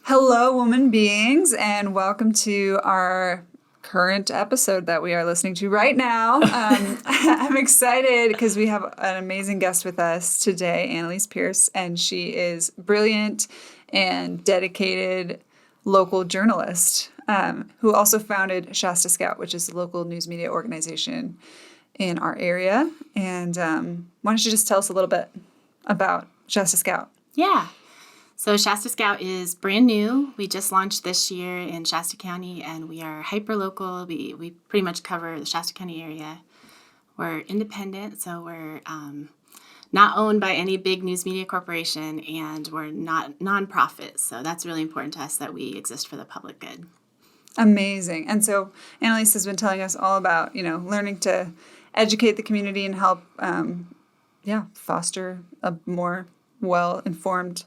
Hello, woman beings, and welcome to our current episode that we are listening to right now. I'm excited because we have an amazing guest with us today, Annelise Pierce, and she is brilliant and dedicated local journalist who also founded Shasta Scout, which is a local news media organization in our area. And why don't you just tell us a little bit about Shasta Scout? Yeah. So Shasta Scout is brand new. We just launched this year in Shasta County, and we are hyper-local. We pretty much cover the Shasta County area. We're independent, so we're not owned by any big news media corporation, and we're not nonprofit. So that's really important to us that we exist for the public good. Amazing. And so Annelise has been telling us all about, learning to educate the community and help, foster a more well-informed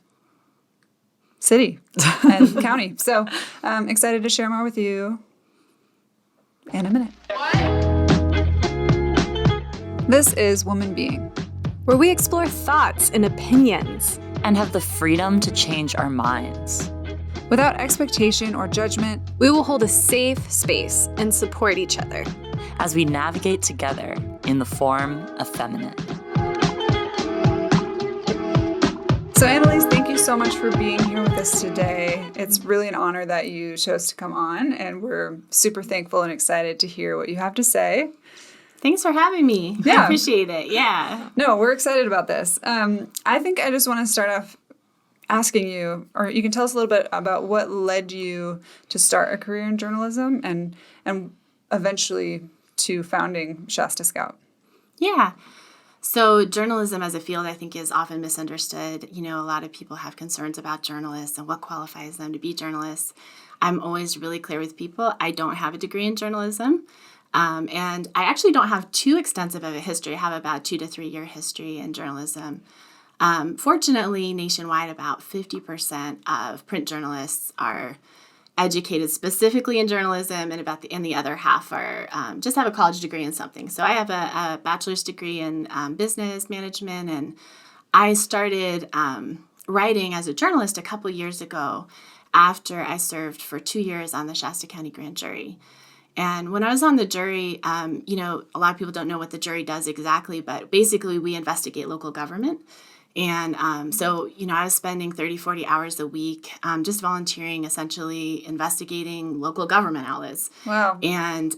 city and county. So I'm excited to share more with you in a minute. This is Woman Being, where we explore thoughts and opinions and have the freedom to change our minds. Without expectation or judgment, we will hold a safe space and support each other as we navigate together in the form of feminine. So Annelise, thank you so much for being here with us today. It's really an honor that you chose to come on, and we're super thankful and excited to hear what you have to say. Thanks for having me. Yeah. I appreciate it. Yeah. No, we're excited about this. I think I just want to start off asking you, or you can tell us a little bit about what led you to start a career in journalism and eventually to founding Shasta Scout. Yeah. So journalism as a field, I think, is often misunderstood. A lot of people have concerns about journalists and what qualifies them to be journalists. I'm always really clear with people. I don't have a degree in journalism. And I actually don't have too extensive of a history. I have about 2 to 3 year history in journalism. Fortunately, nationwide, about 50% of print journalists are educated specifically in journalism, and the other half are just have a college degree in something. So I have a bachelor's degree in business management, and I started writing as a journalist a couple years ago after I served for 2 years on the Shasta County grand jury. And when I was on the jury, a lot of people don't know what the jury does exactly, but basically we investigate local government. And so I was spending 30, 40 hours a week just volunteering, essentially investigating local government outlets. Wow. And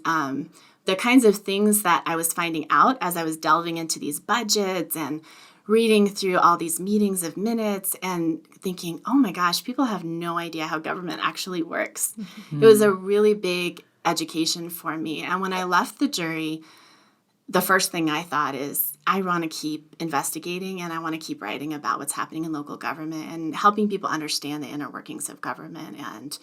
the kinds of things that I was finding out as I was delving into these budgets and reading through all these meetings of minutes and thinking, oh my gosh, people have no idea how government actually works. Mm-hmm. It was a really big education for me. And when I left the jury, the first thing I thought is, I want to keep investigating and I want to keep writing about what's happening in local government and helping people understand the inner workings of government and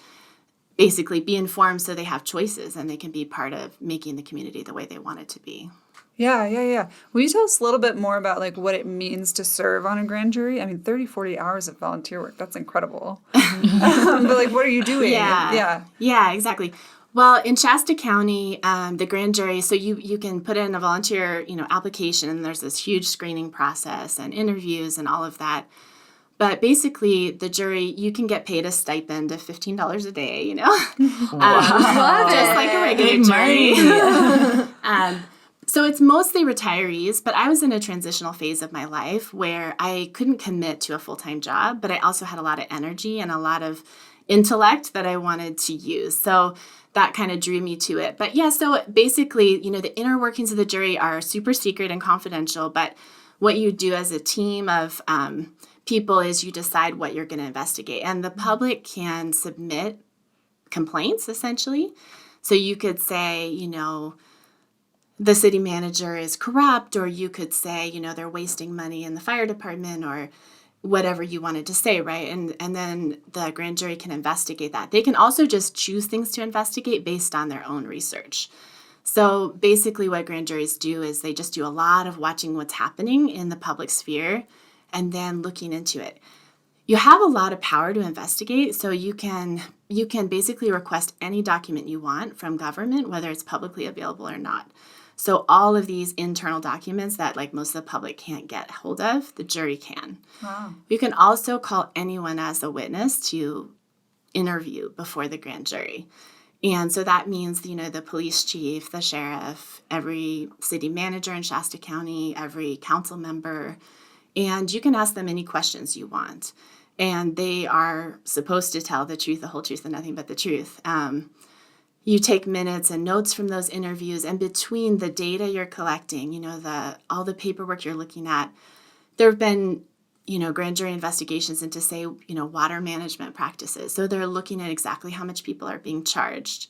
basically be informed so they have choices and they can be part of making the community the way they want it to be. Yeah. Will you tell us a little bit more about what it means to serve on a grand jury? I mean, 30, 40 hours of volunteer work, that's incredible. But what are you doing? Yeah, exactly. Well, in Shasta County, the grand jury, so you can put in a volunteer, application, and there's this huge screening process and interviews and all of that. But basically, the jury, you can get paid a stipend of $15 a day, Wow. Just like a regular jury. So it's mostly retirees, but I was in a transitional phase of my life where I couldn't commit to a full-time job, but I also had a lot of energy and a lot of intellect that I wanted to use. So that kind of drew me to it. But yeah, so basically, the inner workings of the jury are super secret and confidential, but what you do as a team of people is you decide what you're going to investigate. And the public can submit complaints, essentially. So you could say, the city manager is corrupt, or you could say, they're wasting money in the fire department, or whatever you wanted to say, right? And then the grand jury can investigate that. They can also just choose things to investigate based on their own research. So basically what grand juries do is they just do a lot of watching what's happening in the public sphere and then looking into it. You have a lot of power to investigate, so you can basically request any document you want from government, whether it's publicly available or not. So all of these internal documents that most of the public can't get hold of, the jury can. Wow. You can also call anyone as a witness to interview before the grand jury. And so that means, the police chief, the sheriff, every city manager in Shasta County, every council member, and you can ask them any questions you want. And they are supposed to tell the truth, the whole truth, and nothing but the truth. You take minutes and notes from those interviews, and between the data you're collecting, all the paperwork you're looking at, there have been, grand jury investigations into, say, water management practices. So they're looking at exactly how much people are being charged.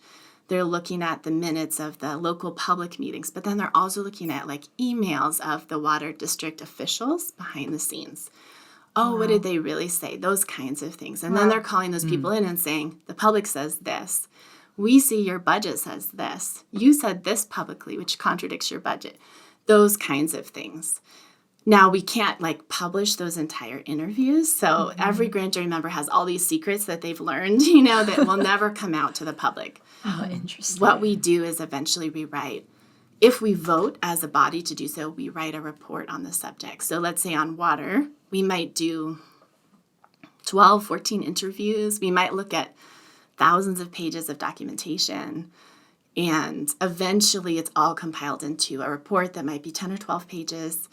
They're looking at the minutes of the local public meetings, but then they're also looking at emails of the water district officials behind the scenes. Oh, wow. What did they really say? Those kinds of things. And then they're calling those people in and saying, the public says this. We see your budget says this. You said this publicly, which contradicts your budget. Those kinds of things. Now, we can't publish those entire interviews. So every grand jury member has all these secrets that they've learned, that will never come out to the public. Oh, interesting. What we do is eventually we write, if we vote as a body to do so, we write a report on the subject. So let's say on water, we might do 12, 14 interviews. We might look at thousands of pages of documentation. And eventually it's all compiled into a report that might be 10 or 12 pages,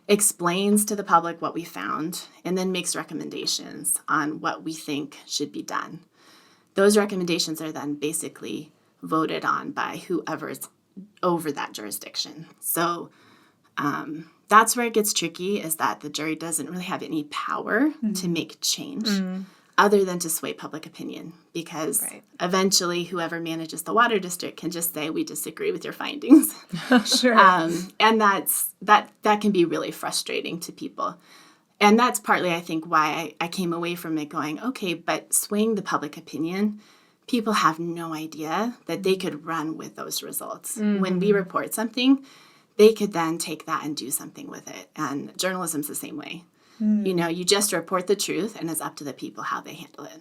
explains to the public what we found, and then makes recommendations on what we think should be done. Those recommendations are then basically voted on by whoever's over that jurisdiction. So that's where it gets tricky, is that the jury doesn't really have any power to make change other than to sway public opinion, because eventually whoever manages the water district can just say, we disagree with your findings. Sure. And that can be really frustrating to people. And that's partly, I think, why I came away from it going, okay, but swaying the public opinion, people have no idea that they could run with those results. When we report something, they could then take that and do something with it. And journalism's the same way. You just report the truth, and it's up to the people how they handle it.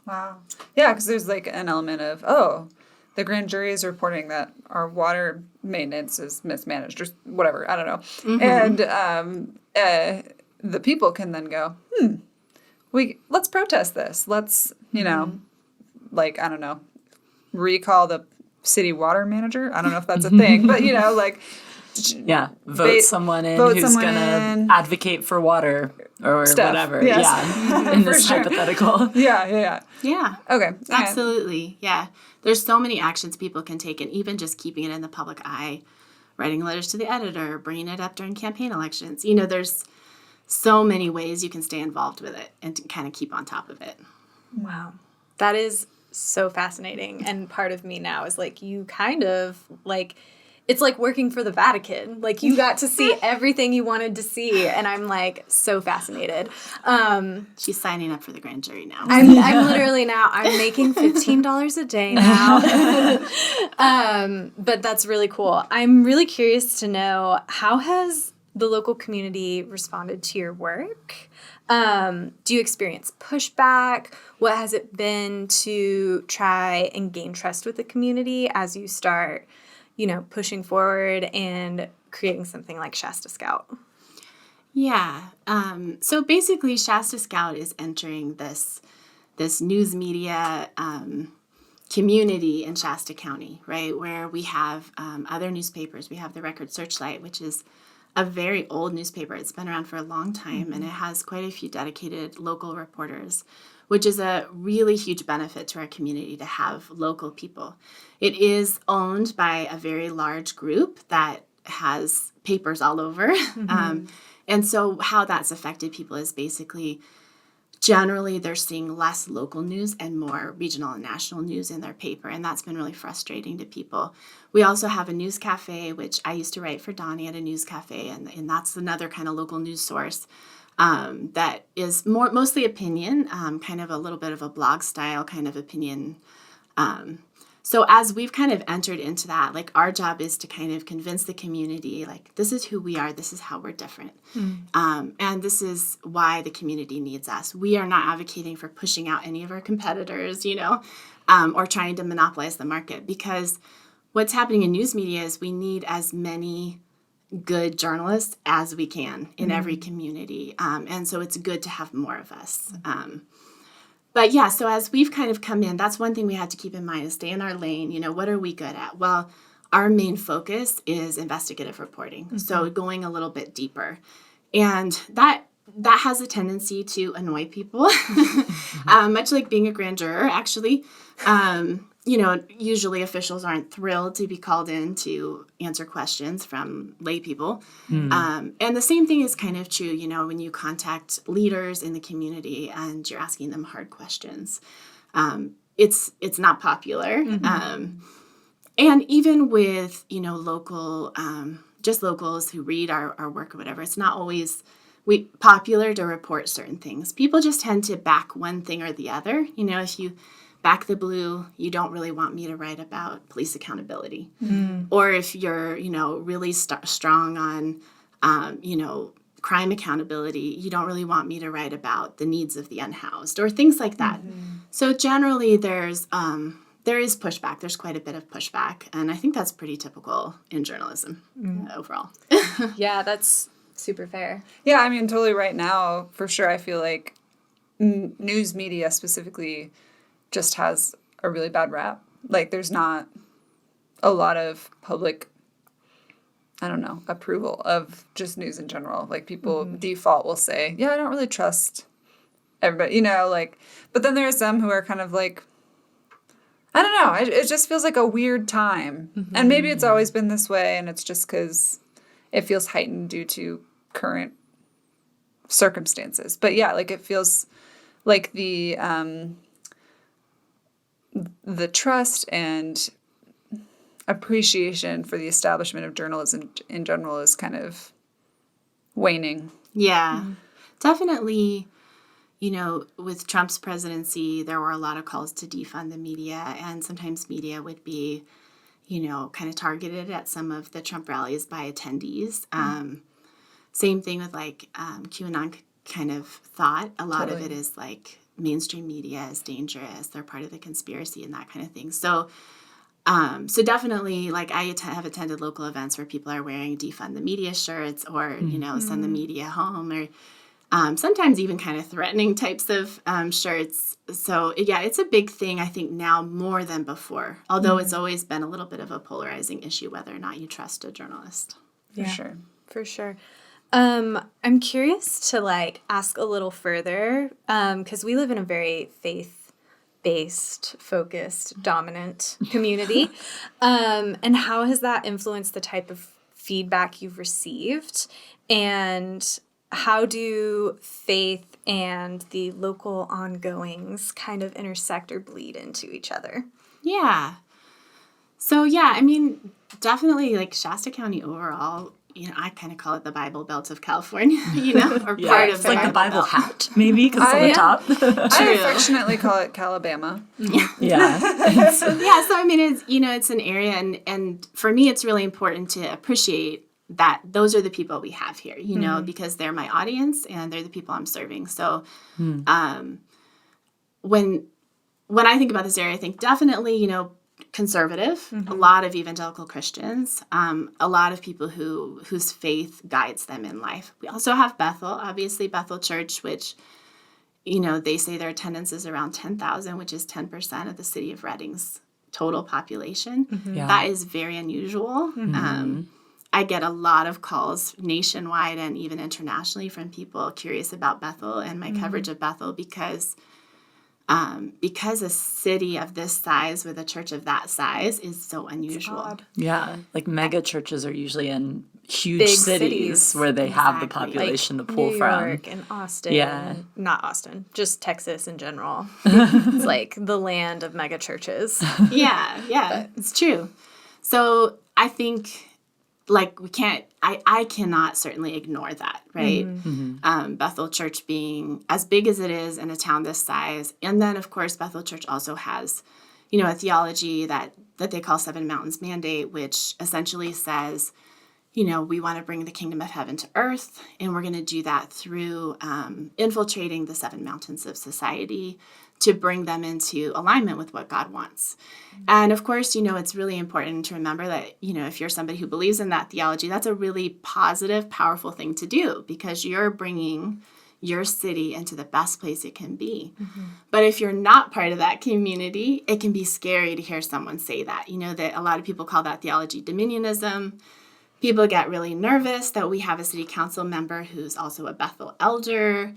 Wow. Yeah, because there's an element of, the grand jury is reporting that our water maintenance is mismanaged or whatever. I don't know. And the people can then go, let's protest this. Let's, I don't know, recall the city water manager. I don't know if that's a thing, but, vote someone in who's going to advocate for water or whatever. Yes. Yeah, in this hypothetical. Yeah. Okay. Absolutely. Yeah. There's so many actions people can take, and even just keeping it in the public eye, writing letters to the editor, bringing it up during campaign elections. There's so many ways you can stay involved with it and to kind of keep on top of it. Wow. That is so fascinating. And part of me now is you kind of it's like working for the Vatican. You got to see everything you wanted to see, and I'm so fascinated. She's signing up for the grand jury now. I'm literally now, I'm making $15 a day now. But that's really cool. I'm really curious to know, how has the local community responded to your work? Do you experience pushback? What has it been to try and gain trust with the community as you start pushing forward and creating something like Shasta Scout? Yeah. So basically, Shasta Scout is entering this news media community in Shasta County, right, where we have other newspapers. We have the Record Searchlight, which is a very old newspaper. It's been around for a long time, and it has quite a few dedicated local reporters, which is a really huge benefit to our community to have local people. It is owned by a very large group that has papers all over. And so how that's affected people is basically, generally they're seeing less local news and more regional and national news in their paper, and that's been really frustrating to people. We also have a news cafe, which I used to write for Donnie at a news cafe, and that's another kind of local news source. That is mostly opinion, kind of a little bit of a blog style kind of opinion. So as we've kind of entered into that, our job is to kind of convince the community, this is who we are, this is how we're different. And this is why the community needs us. We are not advocating for pushing out any of our competitors, or trying to monopolize the market, because what's happening in news media is we need as many good journalists as we can in every community. And so it's good to have more of us. But yeah, so as we've kind of come in, that's one thing we had to keep in mind is stay in our lane. What are we good at? Well, our main focus is investigative reporting. So going a little bit deeper. And that has a tendency to annoy people, much like being a grand juror, actually. Usually officials aren't thrilled to be called in to answer questions from lay people. And the same thing is kind of true, when you contact leaders in the community and you're asking them hard questions. It's not popular. And even with, local, just locals who read our work or whatever, it's not always popular to report certain things. People just tend to back one thing or the other. If you back the blue, you don't really want me to write about police accountability. Or if you're, really strong on, crime accountability, you don't really want me to write about the needs of the unhoused or things like that. So generally there is pushback. There's quite a bit of pushback. And I think that's pretty typical in journalism overall. Yeah, that's super fair. Yeah, I mean, totally right now, for sure, I feel like news media specifically just has a really bad rap. Like, there's not a lot of public, approval of just news in general. Like, people default will say, yeah, I don't really trust everybody, but then there are some who are kind of like, I don't know, it just feels like a weird time. And maybe it's always been this way, and it's just because it feels heightened due to current circumstances. But yeah, like, it feels like the trust and appreciation for the establishment of journalism in general is kind of waning. Yeah, definitely. With Trump's presidency, there were a lot of calls to defund the media, and sometimes media would be, kind of targeted at some of the Trump rallies by attendees. Same thing with QAnon kind of thought. A lot of it is like mainstream media is dangerous. They're part of the conspiracy and that kind of thing. So definitely, I have attended local events where people are wearing defund the media shirts or, send the media home, or sometimes even kind of threatening types of shirts. So yeah, it's a big thing, I think, now more than before, although it's always been a little bit of a polarizing issue whether or not you trust a journalist. For sure. I'm curious to ask a little further, because we live in a very faith-based, focused, dominant community. And how has that influenced the type of feedback you've received? And how do faith and the local ongoings kind of intersect or bleed into each other? Yeah. So yeah, I mean, definitely Shasta County overall, I kind of call it the Bible Belt of California, or part of it's like the Bible hat, maybe, because it's on the top. I affectionately call it Calabama. Yeah. So I mean, it's an area, and for me, it's really important to appreciate that those are the people we have here, because they're my audience and they're the people I'm serving. So when I think about this area, I think definitely, conservative, a lot of evangelical Christians, a lot of people whose faith guides them in life. We also have Bethel, obviously Bethel Church, which, they say their attendance is around 10,000, which is 10% of the city of Redding's total population. That is very unusual. I get a lot of calls nationwide and even internationally from people curious about Bethel and my coverage of Bethel because a city of this size with a church of that size is so unusual. Yeah, mega churches are usually in huge Big cities where they have the population to pull from. New York and Austin. Yeah. Not Austin, just Texas in general. It's the land of mega churches. Yeah, it's true. So I think I cannot certainly ignore that, right? Bethel Church being as big as it is in a town this size. And then, of course, Bethel Church also has, a theology that they call Seven Mountains Mandate, which essentially says, we want to bring the kingdom of heaven to earth, and we're going to do that through infiltrating the seven mountains of society to bring them into alignment with what God wants. And of course, it's really important to remember that, if you're somebody who believes in that theology, that's a really positive, powerful thing to do because you're bringing, your city into the best place it can be. But if you're not part of that community, it can be scary to hear someone say that. You know, that a lot of people call that theology dominionism. People get really nervous that we have a city council member who's also a Bethel elder,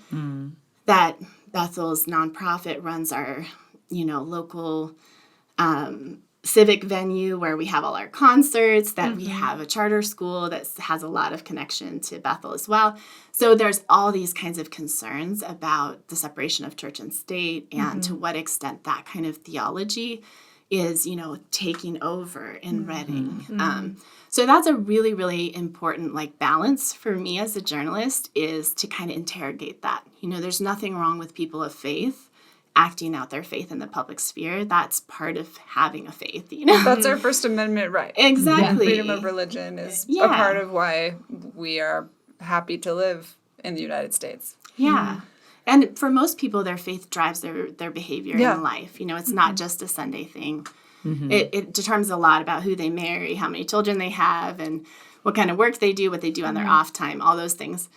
that Bethel's nonprofit runs our, local civic venue where we have all our concerts, that we have a charter school that has a lot of connection to Bethel as well. So there's all these kinds of concerns about the separation of church and state and to what extent that kind of theology is, taking over in Reading. So that's a really, really important balance for me as a journalist, is to kind of interrogate that. There's nothing wrong with people of faith acting out their faith in the public sphere. That's part of having a faith, That's our First Amendment right. Exactly. Freedom of religion is a part of why we are happy to live in the United States. Yeah. And for most people, their faith drives their behavior in life. It's not just a Sunday thing. It determines a lot about who they marry, how many children they have, and what kind of work they do, what they do on their off time, all those things.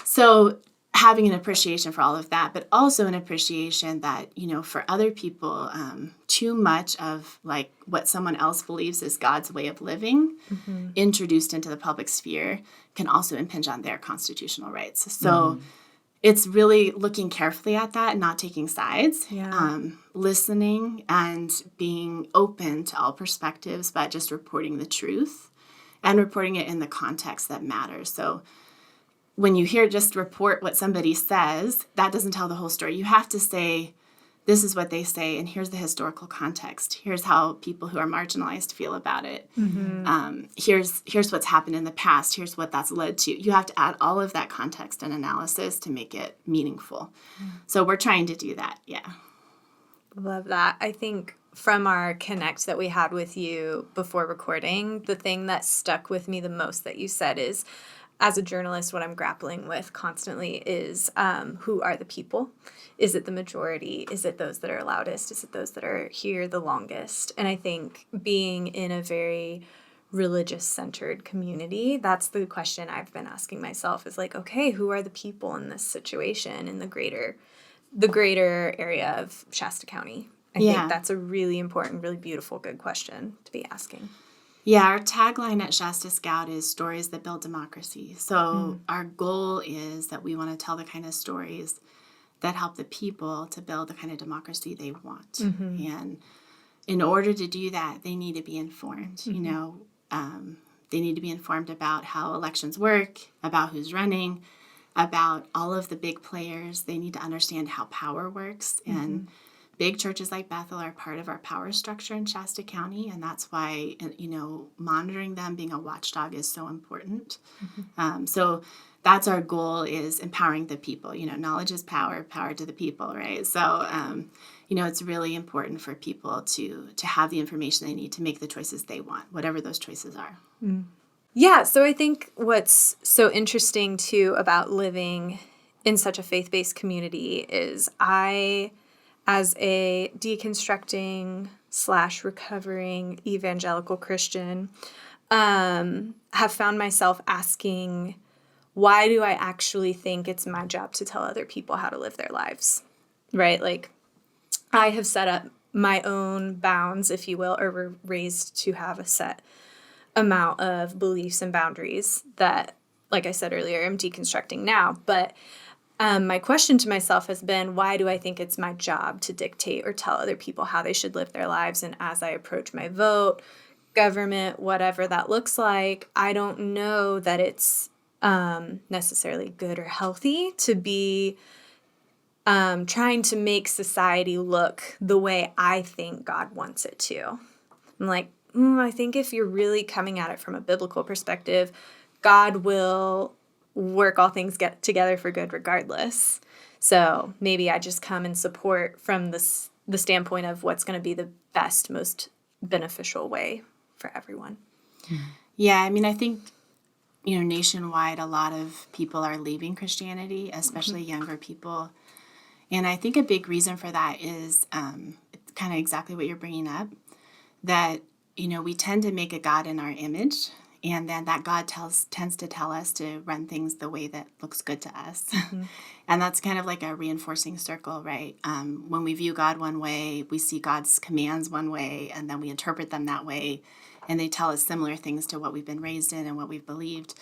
So having an appreciation for all of that, but also an appreciation that, for other people, too much of what someone else believes is God's way of living introduced into the public sphere can also impinge on their constitutional rights. So it's really looking carefully at that and not taking sides, listening and being open to all perspectives, but just reporting the truth and reporting it in the context that matters. So when you just report what somebody says, that doesn't tell the whole story. You have to say, this is what they say, and here's the historical context. Here's how people who are marginalized feel about it. Here's what's happened in the past. Here's what that's led to. You have to add all of that context and analysis to make it meaningful. So we're trying to do that, Love that. I think from our connect that we had with you before recording, the thing that stuck with me the most that you said is, as a journalist, what I'm grappling with constantly is who are the people? Is it the majority? Is it those that are loudest? Is it those that are here the longest? And I think being in a very religious-centered community, that's the question I've been asking myself is okay, who are the people in this situation in the greater area of Shasta County? I think that's a really important, really beautiful, good question to be asking. Yeah, our tagline at Shasta Scout is stories that build democracy. So our goal is that we want to tell the kind of stories that help the people to build the kind of democracy they want. And in order to do that, they need to be informed. They need to be informed about how elections work, about who's running, about all of the big players. They need to understand how power works. And big churches like Bethel are part of our power structure in Shasta County, and that's why, monitoring them, being a watchdog is so important. So that's our goal, is empowering the people. Knowledge is power, power to the people, right? So, it's really important for people to have the information they need to make the choices they want, whatever those choices are. Yeah, so I think what's so interesting, too, about living in such a faith-based community is as a deconstructing / recovering evangelical Christian, have found myself asking, why do I actually think it's my job to tell other people how to live their lives, right? I have set up my own bounds, if you will, or were raised to have a set amount of beliefs and boundaries that, like I said earlier, I'm deconstructing now. But my question to myself has been, why do I think it's my job to dictate or tell other people how they should live their lives? And as I approach my vote, government, whatever that looks like, I don't know that it's necessarily good or healthy to be trying to make society look the way I think God wants it to. I'm I think if you're really coming at it from a biblical perspective, God will work all things get together for good regardless. So maybe I just come and support from the standpoint of what's going to be the best, most beneficial way for everyone. Yeah, I think, nationwide, a lot of people are leaving Christianity, especially younger people. And I think a big reason for that is kind of exactly what you're bringing up, that, we tend to make a God in our image. and then that God tends to tell us to run things the way that looks good to us. And that's kind of like a reinforcing circle, right? When we view God one way, we see God's commands one way, and then we interpret them that way, and they tell us similar things to what we've been raised in and what we've believed.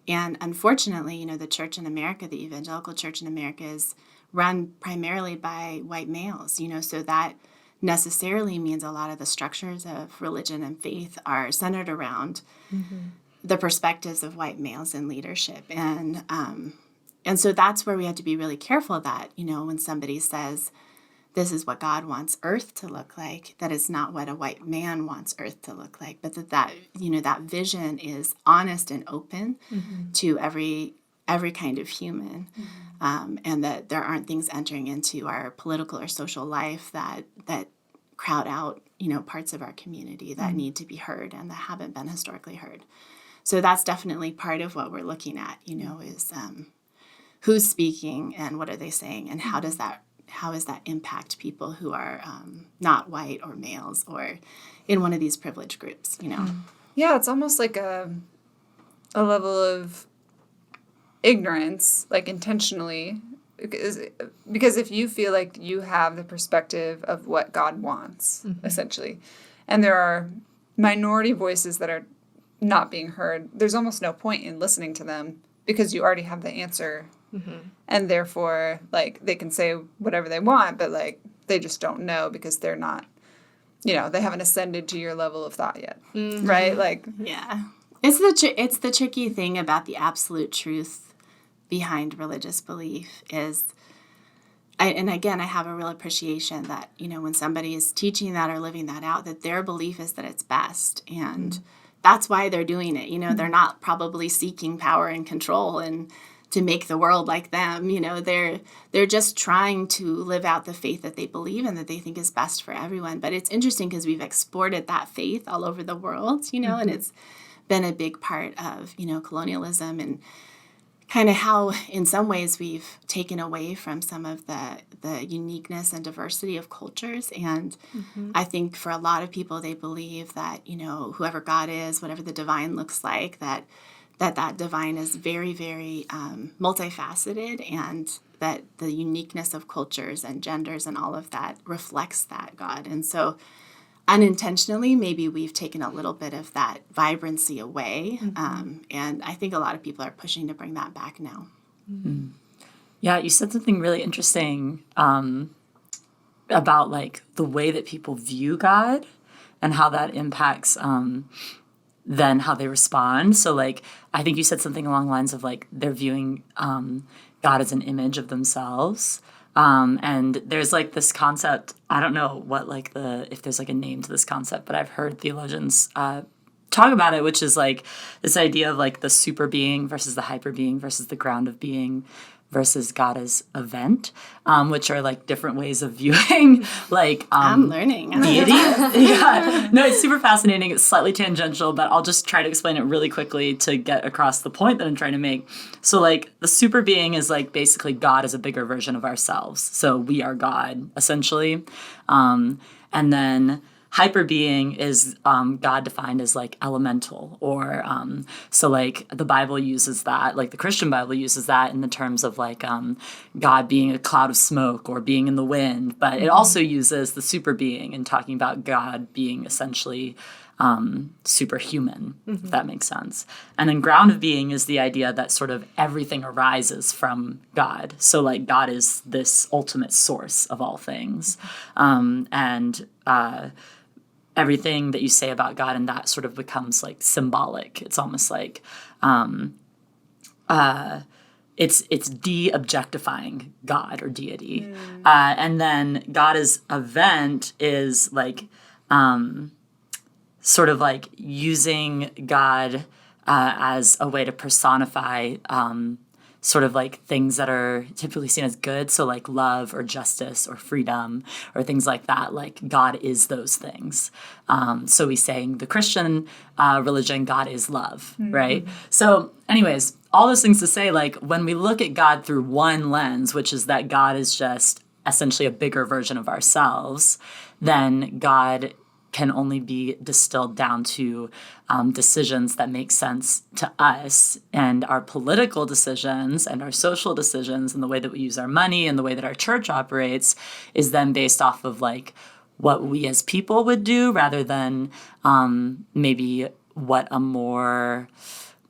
And unfortunately, the church in America, the evangelical church in America, is run primarily by white males, so that necessarily means a lot of the structures of religion and faith are centered around the perspectives of white males in leadership. And so that's where we have to be really careful that, when somebody says, this is what God wants earth to look like, that is not what a white man wants earth to look like, but that vision is honest and open to every kind of human, and that there aren't things entering into our political or social life that crowd out, parts of our community that need to be heard and that haven't been historically heard. So that's definitely part of what we're looking at, is who's speaking and what are they saying, and how does that impact people who are not white or males or in one of these privileged groups, Yeah, it's almost like a level of ignorance, like intentionally, because if you feel like you have the perspective of what God wants, essentially, and there are minority voices that are not being heard, there's almost no point in listening to them because you already have the answer. And therefore, like, they can say whatever they want, but, like, they just don't know because they're not, they haven't ascended to your level of thought yet, right? Like, yeah. It's the tricky thing about the absolute truth behind religious belief is, and again, I have a real appreciation that, when somebody is teaching that or living that out, that their belief is that it's best. And that's why they're doing it. They're not probably seeking power and control and to make the world like them. They're just trying to live out the faith that they believe and that they think is best for everyone. But it's interesting because we've exported that faith all over the world, and it's been a big part of, colonialism and kind of how in some ways we've taken away from some of the uniqueness and diversity of cultures. And I think for a lot of people, they believe that, whoever God is, whatever the divine looks like, that divine is very, very multifaceted, and that the uniqueness of cultures and genders and all of that reflects that God. And so unintentionally, maybe we've taken a little bit of that vibrancy away. And I think a lot of people are pushing to bring that back now. Yeah, you said something really interesting about, like, the way that people view God and how that impacts then how they respond. So, like, I think you said something along the lines of, like, they're viewing God as an image of themselves. And there's, like, this concept, I don't know what, like, if there's, like, a name to this concept, but I've heard theologians talk about it, which is, like, this idea of, like, the super being versus the hyper being versus the ground of being versus God as event, which are, like, different ways of viewing, like, I'm learning. Deity. Yeah. No, it's super fascinating. It's slightly tangential, but I'll just try to explain it really quickly to get across the point that I'm trying to make. So, like, the super being is, like, basically God is a bigger version of ourselves. So we are God, essentially. And then hyper being is God defined as, like, elemental, or so, like, the Bible uses that, like, the Christian Bible uses that in the terms of, like, God being a cloud of smoke or being in the wind, but it also uses the super being in talking about God being essentially superhuman, if that makes sense. And then ground of being is the idea that sort of everything arises from God. So, like, God is this ultimate source of all things. And everything that you say about God, and that sort of becomes, like, symbolic. It's almost like it's de-objectifying God or deity. And then God as event is, like, sort of like using God as a way to personify sort of, like, things that are typically seen as good. So, like, love or justice or freedom or things like that. Like, God is those things. So we say in the Christian religion, God is love, right? So anyways, all those things to say, like, when we look at God through one lens, which is that God is just essentially a bigger version of ourselves, then God can only be distilled down to decisions that make sense to us, and our political decisions and our social decisions and the way that we use our money and the way that our church operates is then based off of like what we as people would do rather than maybe what a more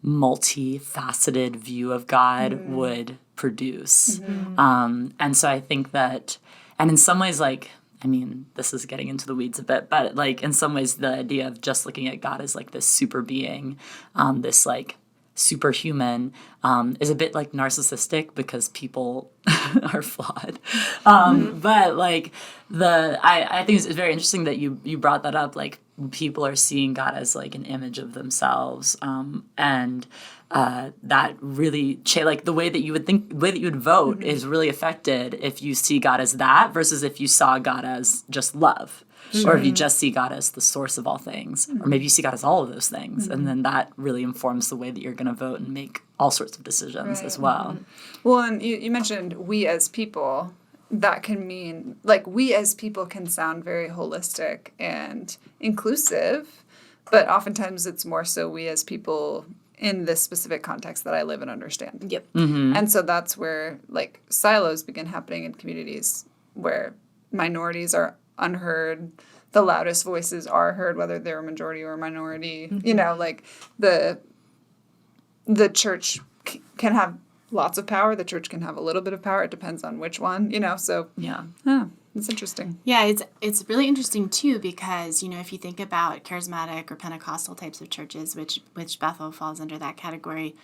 multifaceted view of God would produce. And so I think that, and in some ways, like, I mean, this is getting into the weeds a bit, but like in some ways the idea of just looking at God as like this super being, this like superhuman, is a bit like narcissistic because people are flawed. But like I think it's very interesting that you brought that up. Like people are seeing God as like an image of themselves, and that really like the way that you would vote is really affected if you see God as that versus if you saw God as just love. Or if you just see God as the source of all things, or maybe you see God as all of those things, and then that really informs the way that you're going to vote and make all sorts of decisions as well. Well, and you mentioned we as people. That can mean, like, we as people can sound very holistic and inclusive, but oftentimes it's more so we as people in this specific context that I live and understand. Yep. And so that's where, like, silos begin happening in communities where minorities are unheard, the loudest voices are heard, whether they're a majority or a minority. You know, like the church can have lots of power. The church can have a little bit of power. It depends on which one, you know. So Yeah. It's interesting. Yeah, it's really interesting too because, you know, if you think about charismatic or Pentecostal types of churches, which Bethel falls under that category,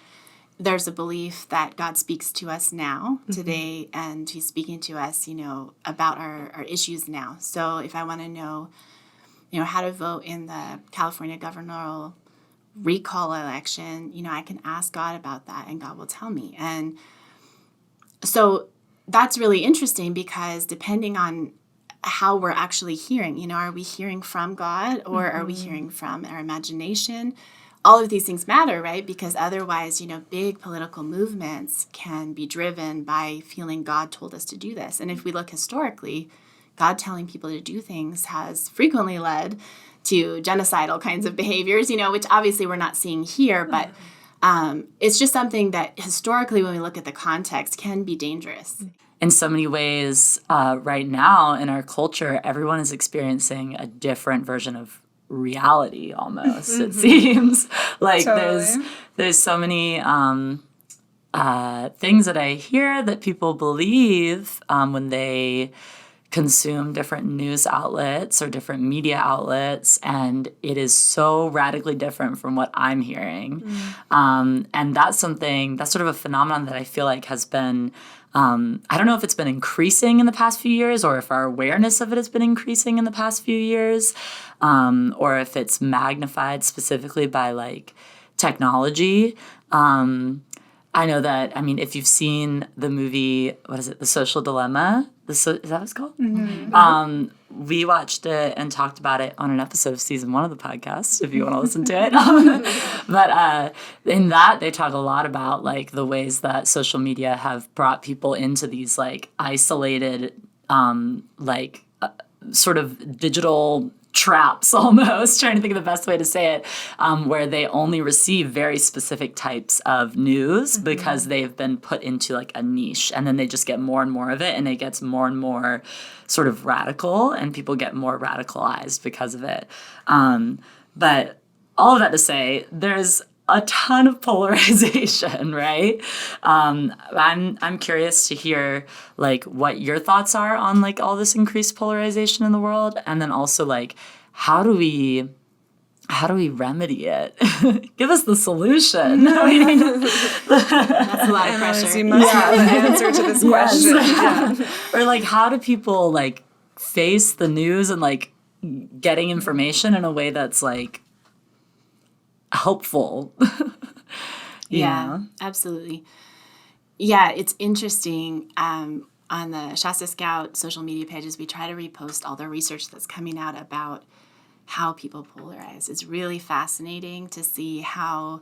there's a belief that God speaks to us now, today, and he's speaking to us, you know, about our issues now. So if I want to know, you know, how to vote in the California governor recall election, you know, I can ask God about that and God will tell me. And so that's really interesting because depending on how we're actually hearing, you know, are we hearing from God or are we hearing from our imagination? All of these things matter, right? Because otherwise, you know, big political movements can be driven by feeling God told us to do this. And if we look historically, God telling people to do things has frequently led to genocidal kinds of behaviors, you know, which obviously we're not seeing here, but it's just something that historically, when we look at the context, can be dangerous. In so many ways, right now in our culture, everyone is experiencing a different version of reality almost, it seems. Like there's so many things that I hear that people believe when they consume different news outlets or different media outlets, and it is so radically different from what I'm hearing. And that's sort of a phenomenon that I feel like has been, I don't know if it's been increasing in the past few years or if our awareness of it has been increasing in the past few years, or if it's magnified specifically by like technology. I know that, I mean, if you've seen the movie, what is it, The Social Dilemma? Is that what it's called? We watched it and talked about it on an episode of season 1 of the podcast, if you want to listen to it. But in that, they talk a lot about like the ways that social media have brought people into these like isolated, sort of digital traps almost, trying to think of the best way to say it, where they only receive very specific types of news because they've been put into like a niche, and then they just get more and more of it, and it gets more and more sort of radical, and people get more radicalized because of it. But all of that to say, there's a ton of polarization, right? I'm curious to hear like what your thoughts are on like all this increased polarization in the world, and then also like how do we remedy it? Give us the solution. That's a lot of pressure. You must have an answer to this question. Yeah. Or like how do people like face the news and like getting information in a way that's like helpful. Yeah, absolutely. Yeah, it's interesting. On the Shasta Scout social media pages, we try to repost all the research that's coming out about how people polarize. It's really fascinating to see how,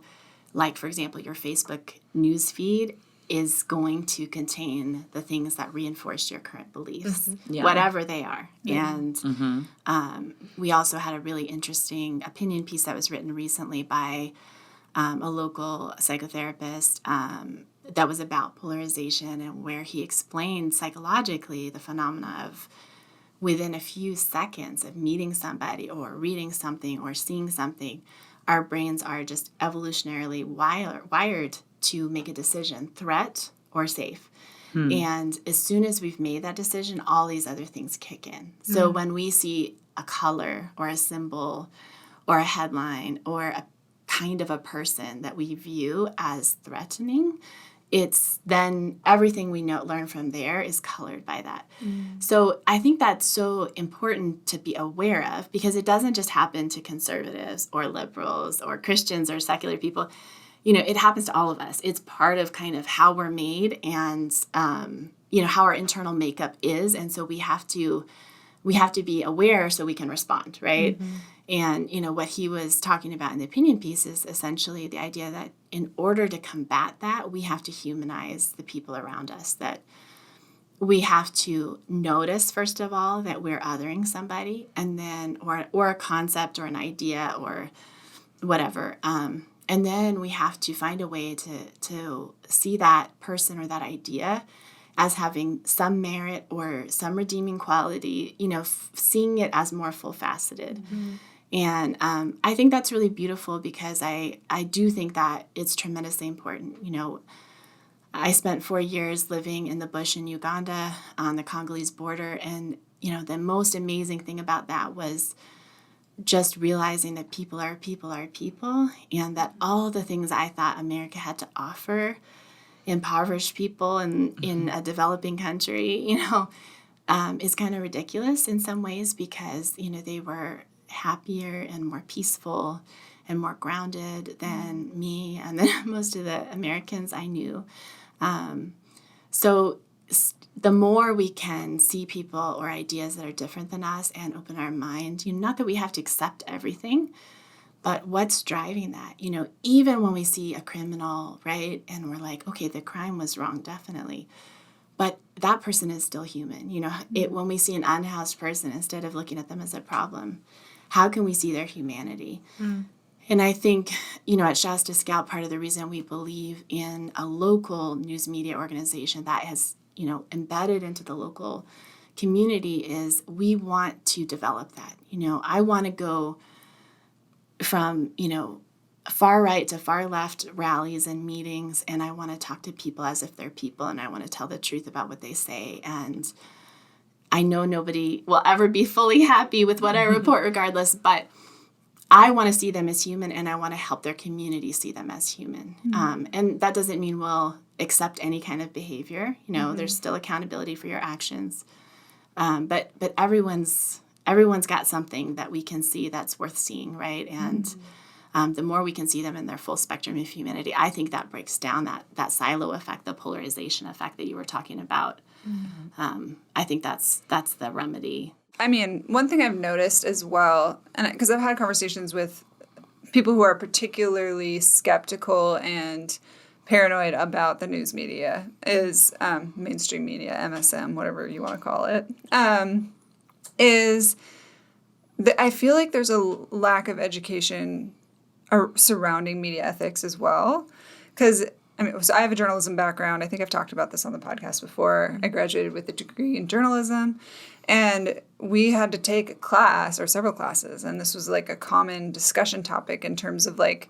like, for example, your Facebook news feed, is going to contain the things that reinforce your current beliefs, Yeah. whatever they are. And we also had a really interesting opinion piece that was written recently by a local psychotherapist that was about polarization, and where he explained psychologically the phenomena of within a few seconds of meeting somebody or reading something or seeing something, our brains are just evolutionarily wired to make a decision, threat or safe. And as soon as we've made that decision, all these other things kick in. So when we see a color or a symbol or a headline or a kind of a person that we view as threatening, it's then everything we learn from there is colored by that. So I think that's so important to be aware of, because it doesn't just happen to conservatives or liberals or Christians or secular people. It happens to all of us. It's part of kind of how we're made and, how our internal makeup is. And so we have to be aware so we can respond, right? And, what he was talking about in the opinion piece is essentially the idea that in order to combat that, we have to humanize the people around us, that we have to notice, first of all, that we're othering somebody, and then, or a concept or an idea or whatever. And then we have to find a way to see that person or that idea as having some merit or some redeeming quality, seeing it as more full-faceted. And I think that's really beautiful, because I do think that it's tremendously important. I spent 4 years living in the bush in Uganda on the Congolese border. And, the most amazing thing about that was just realizing that people are people, and that all the things I thought America had to offer impoverished people in a developing country, is kind of ridiculous in some ways, because, they were happier and more peaceful and more grounded than me and than most of the Americans I knew. So the more we can see people or ideas that are different than us and open our mind, not that we have to accept everything, but what's driving that? Even when we see a criminal, right, and we're like, okay, the crime was wrong, definitely, but that person is still human. When we see an unhoused person, instead of looking at them as a problem, how can we see their humanity? And I think, at Shasta Scout, part of the reason we believe in a local news media organization that has, embedded into the local community is we want to develop that. I want to go from, far right to far left rallies and meetings, and I want to talk to people as if they're people, and I want to tell the truth about what they say. And I know nobody will ever be fully happy with what I report regardless, but I want to see them as human, and I want to help their community see them as human. And that doesn't mean we'll accept any kind of behavior. There's still accountability for your actions. But everyone's got something that we can see that's worth seeing, right? And the more we can see them in their full spectrum of humanity, I think that breaks down that silo effect, the polarization effect that you were talking about. I think that's the remedy. I mean, one thing I've noticed as well, and because I've had conversations with people who are particularly skeptical and paranoid about the news media, is mainstream media, MSM, whatever you want to call it, is that I feel like there's a lack of education surrounding media ethics as well. Because so I have a journalism background. I think I've talked about this on the podcast before. I graduated with a degree in journalism, and we had to take a class or several classes, and this was like a common discussion topic in terms of like,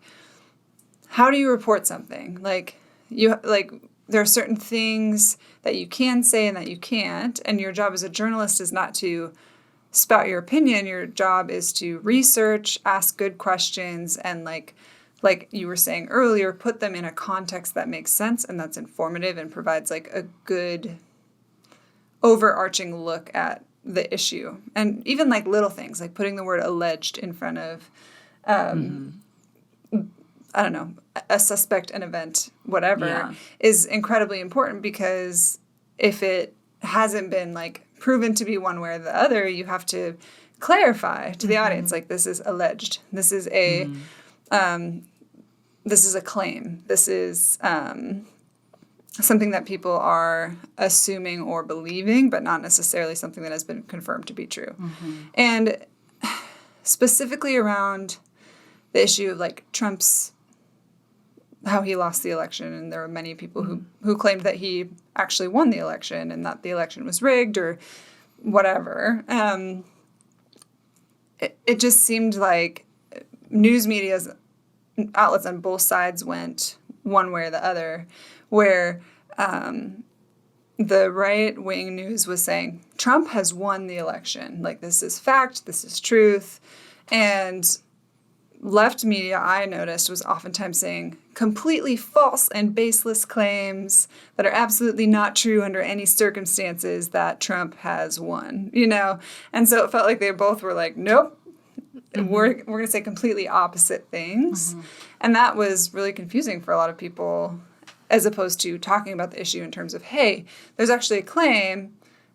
how do you report something? There are certain things that you can say and that you can't, and your job as a journalist is not to spout your opinion. Your job is to research, ask good questions, and like you were saying earlier, put them in a context that makes sense and that's informative and provides like a good overarching look at the issue. And even like little things, like putting the word alleged in front of, I don't know, a suspect, an event, whatever, is incredibly important, because if it hasn't been like proven to be one way or the other, you have to clarify to the audience, like, this is alleged. This is a, this is a claim. This is something that people are assuming or believing, but not necessarily something that has been confirmed to be true. And specifically around the issue of like Trump's, how he lost the election, and there were many people who claimed that he actually won the election and that the election was rigged or whatever. It just seemed like news media's outlets on both sides went one way or the other, where the right-wing news was saying Trump has won the election. Like, this is fact, this is truth. And left media, I noticed, was oftentimes saying completely false and baseless claims that are absolutely not true under any circumstances that Trump has won, you know? And so it felt like they both were like, nope, we're going to say completely opposite things. And that was really confusing for a lot of people, as opposed to talking about the issue in terms of, hey, there's actually a claim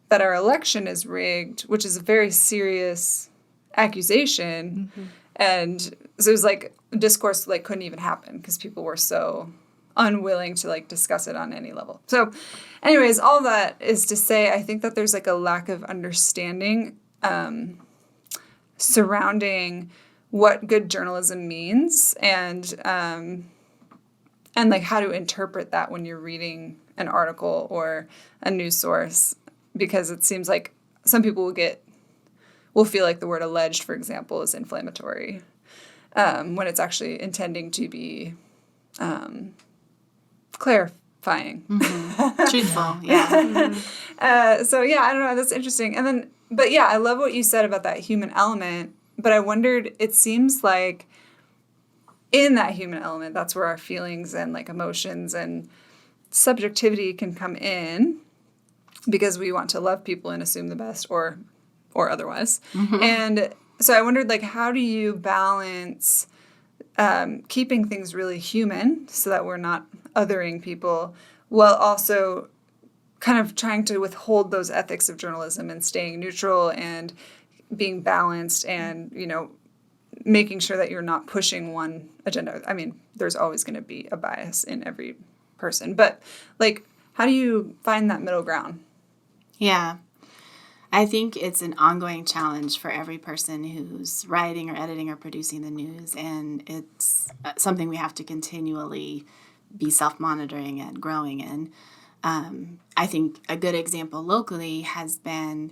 that our election is rigged, which is a very serious accusation. And so it was like discourse like couldn't even happen because people were so unwilling to like discuss it on any level. So anyways, all that is to say, I think that there's like a lack of understanding surrounding what good journalism means and like how to interpret that when you're reading an article or a news source, because it seems like some people will feel like the word alleged, for example, is inflammatory when it's actually intending to be clarifying. Truthful, yeah. So, yeah, I don't know. That's interesting. And then, but yeah, I love what you said about that human element. But I wondered, it seems like in that human element, that's where our feelings and like emotions and subjectivity can come in, because we want to love people and assume the best or otherwise. And so I wondered, like, how do you balance keeping things really human so that we're not othering people, while also kind of trying to withhold those ethics of journalism and staying neutral and being balanced and, you know, making sure that you're not pushing one agenda. I mean, there's always going to be a bias in every person, but like, how do you find that middle ground? Yeah. I think it's an ongoing challenge for every person who's writing or editing or producing the news, and it's something we have to continually be self-monitoring and growing in. I think a good example locally has been,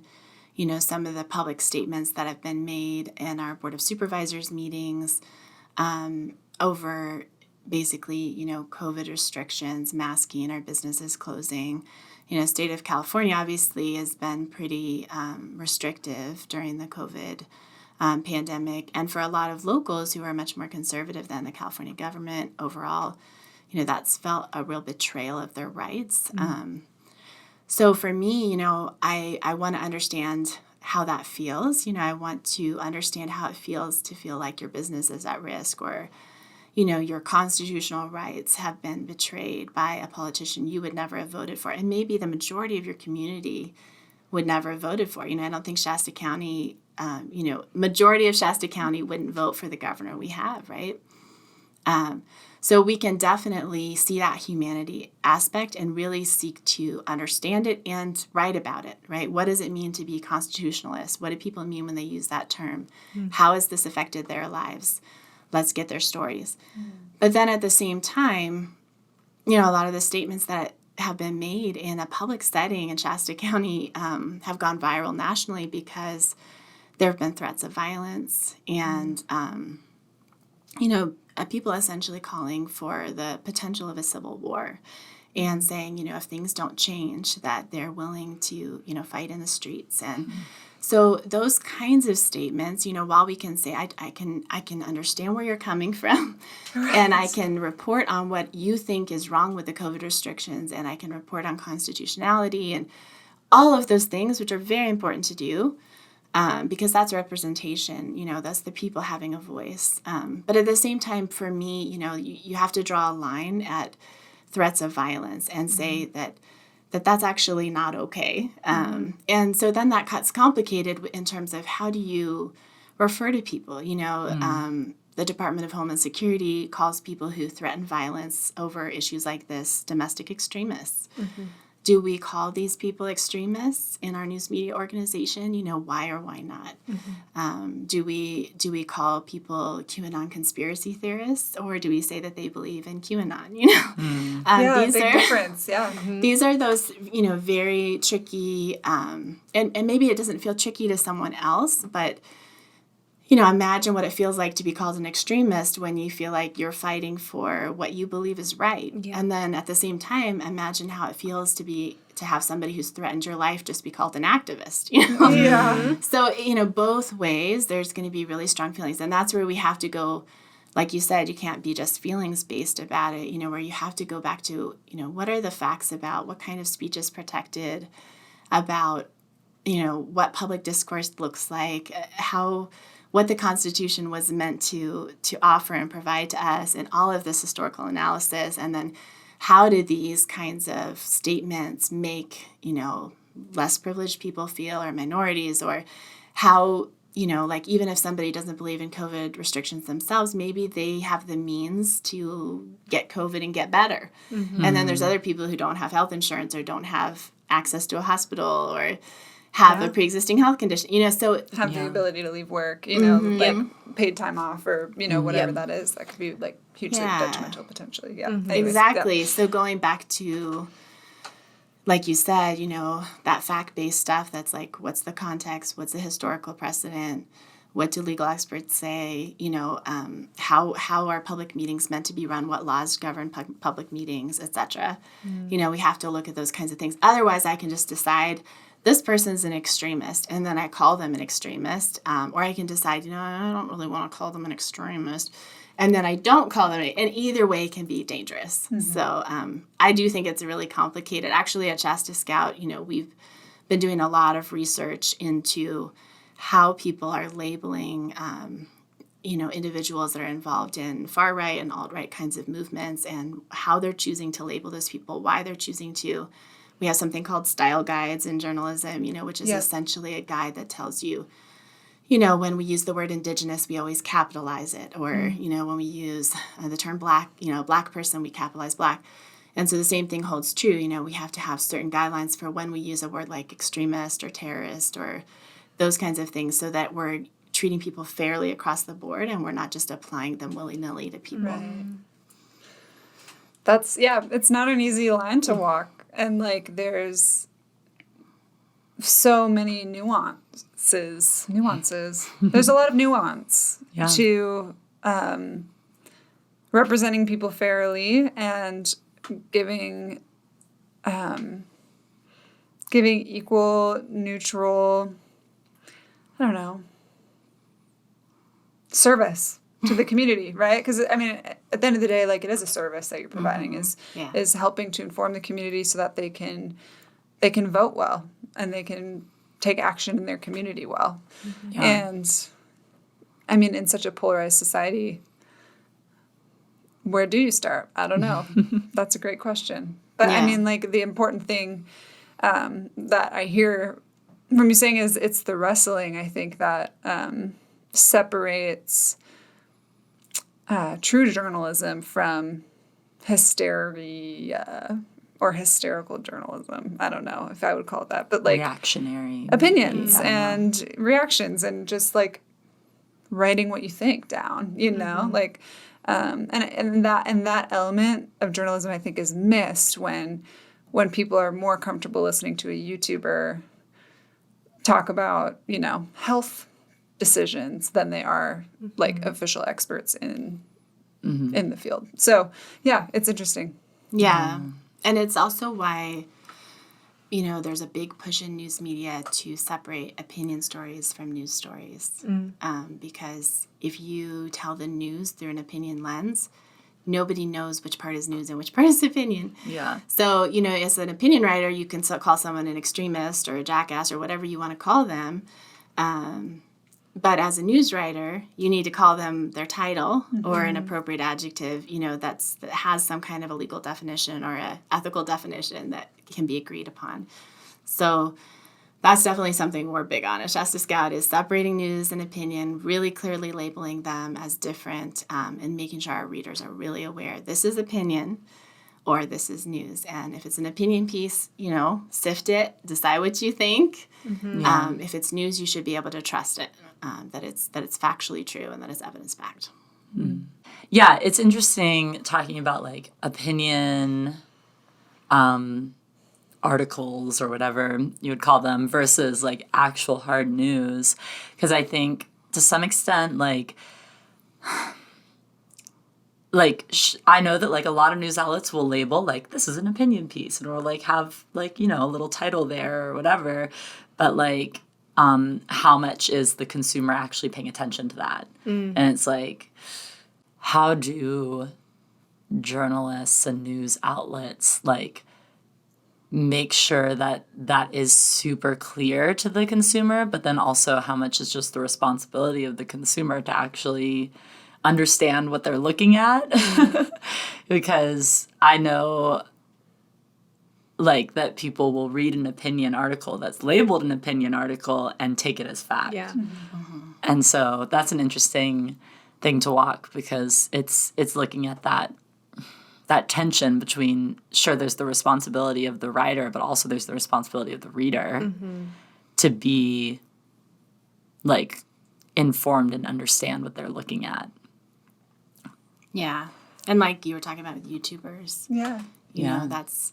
you know, some of the public statements that have been made in our Board of Supervisors meetings over basically, you know, COVID restrictions, masking, our businesses closing. You know, state of California obviously has been pretty restrictive during the COVID pandemic. And for a lot of locals who are much more conservative than the California government overall, you know, that's felt a real betrayal of their rights. So for me, you know, I want to understand how that feels. You know, I want to understand how it feels to feel like your business is at risk, or, you know, your constitutional rights have been betrayed by a politician you would never have voted for. And maybe the majority of your community would never have voted for. You know, I don't think Shasta County, you know, majority of Shasta County wouldn't vote for the governor we have, right? So we can definitely see that humanity aspect and really seek to understand it and write about it, right? What does it mean to be constitutionalist? What do people mean when they use that term? How has this affected their lives? Let's get their stories. But then at the same time, you know, a lot of the statements that have been made in a public setting in Shasta County have gone viral nationally because there have been threats of violence and, you know, people essentially calling for the potential of a civil war and saying, you know, if things don't change, that they're willing to, you know, fight in the streets. And so those kinds of statements, you know, while we can say, I can understand where you're coming from, and I can report on what you think is wrong with the COVID restrictions, and I can report on constitutionality and all of those things, which are very important to do. Because that's representation, you know, that's the people having a voice. But at the same time, for me, you know, you have to draw a line at threats of violence and say that that's actually not okay. And so then that gets complicated in terms of how do you refer to people, you know, the Department of Homeland Security calls people who threaten violence over issues like this domestic extremists. Do we call these people extremists in our news media organization? Why or why not? Do we call people QAnon conspiracy theorists, or do we say that they believe in QAnon? Big difference. Yeah. These are those, very tricky, and maybe it doesn't feel tricky to someone else, but imagine what it feels like to be called an extremist when you feel like you're fighting for what you believe is right. Yeah. And then at the same time, imagine how it feels to have somebody who's threatened your life just be called an activist. Yeah. So, both ways, there's going to be really strong feelings. And that's where we have to go, like you said, you can't be just feelings-based about it, where you have to go back to, what are the facts about what kind of speech is protected, about, what public discourse looks like, what the Constitution was meant to offer and provide to us, and all of this historical analysis. And then how do these kinds of statements make, less privileged people feel, or minorities, or how, even if somebody doesn't believe in COVID restrictions themselves, maybe they have the means to get COVID and get better. And then there's other people who don't have health insurance, or don't have access to a hospital, or have a pre-existing health condition, so have the ability to leave work, like paid time off, or whatever that is. That could be like hugely detrimental potentially. Yeah, Anyways, exactly. Yeah. So going back to, like you said, that fact-based stuff. That's like, what's the context? What's the historical precedent? What do legal experts say? How are public meetings meant to be run? What laws govern public meetings, etc. We have to look at those kinds of things. Otherwise, I can just decide this person's an extremist, and then I call them an extremist, or I can decide, I don't really want to call them an extremist, and then I don't call them, and either way can be dangerous. So I do think it's really complicated. Actually, at Shasta Scout, we've been doing a lot of research into how people are labeling, individuals that are involved in far-right and alt-right kinds of movements, and how they're choosing to label those people, why they're choosing to. We have something called style guides in journalism, which is essentially a guide that tells you, when we use the word Indigenous, we always capitalize it. Or, when we use the term Black, Black person, we capitalize Black. And so the same thing holds true. We have to have certain guidelines for when we use a word like extremist or terrorist or those kinds of things, so that we're treating people fairly across the board, and we're not just applying them willy-nilly to people. Right. It's not an easy line to walk. And, there's so many nuances. There's a lot of nuance to representing people fairly and giving equal, neutral, service to the community, right? Because, at the end of the day, it is a service that you're providing, is helping to inform the community so that they can vote well, and they can take action in their community well. And, in such a polarized society, where do you start? I don't know. That's a great question. But, the important thing that I hear from you saying is it's the wrestling, I think, that separates true journalism from hysteria or hysterical journalism. I don't know if I would call it that, but reactionary opinions and reactions, and just writing what you think down, and that element of journalism, I think, is missed when people are more comfortable listening to a YouTuber talk about, health decisions than they are official experts in the field. So it's interesting. And it's also why there's a big push in news media to separate opinion stories from news stories, because if you tell the news through an opinion lens, nobody knows which part is news and which part is opinion. So as an opinion writer, you can call someone an extremist or a jackass or whatever you want to call them. But as a news writer, you need to call them their title or an appropriate adjective, that has some kind of a legal definition or an ethical definition that can be agreed upon. So that's definitely something we're big on at Shasta Scout, is separating news and opinion, really clearly labeling them as different, and making sure our readers are really aware this is opinion or this is news. And if it's an opinion piece, sift it, decide what you think. If it's news, you should be able to trust it, that it's factually true and that it's evidence-backed. Yeah, it's interesting talking about like opinion articles or whatever you would call them versus like actual hard news, because I think to some extent like I know that like a lot of news outlets will label like this is an opinion piece and or like have like a little title there or whatever, but like how much is the consumer actually paying attention to that? And it's like, how do journalists and news outlets like make sure that that is super clear to the consumer, but then also how much is just the responsibility of the consumer to actually understand what they're looking at? Because I know like that people will read an opinion article that's labeled an opinion article and take it as fact. Yeah. And so that's an interesting thing to walk, because it's looking at that tension between, sure, there's the responsibility of the writer, but also there's the responsibility of the reader to be like informed and understand what they're looking at. Yeah. And like you were talking about with YouTubers, you know, that's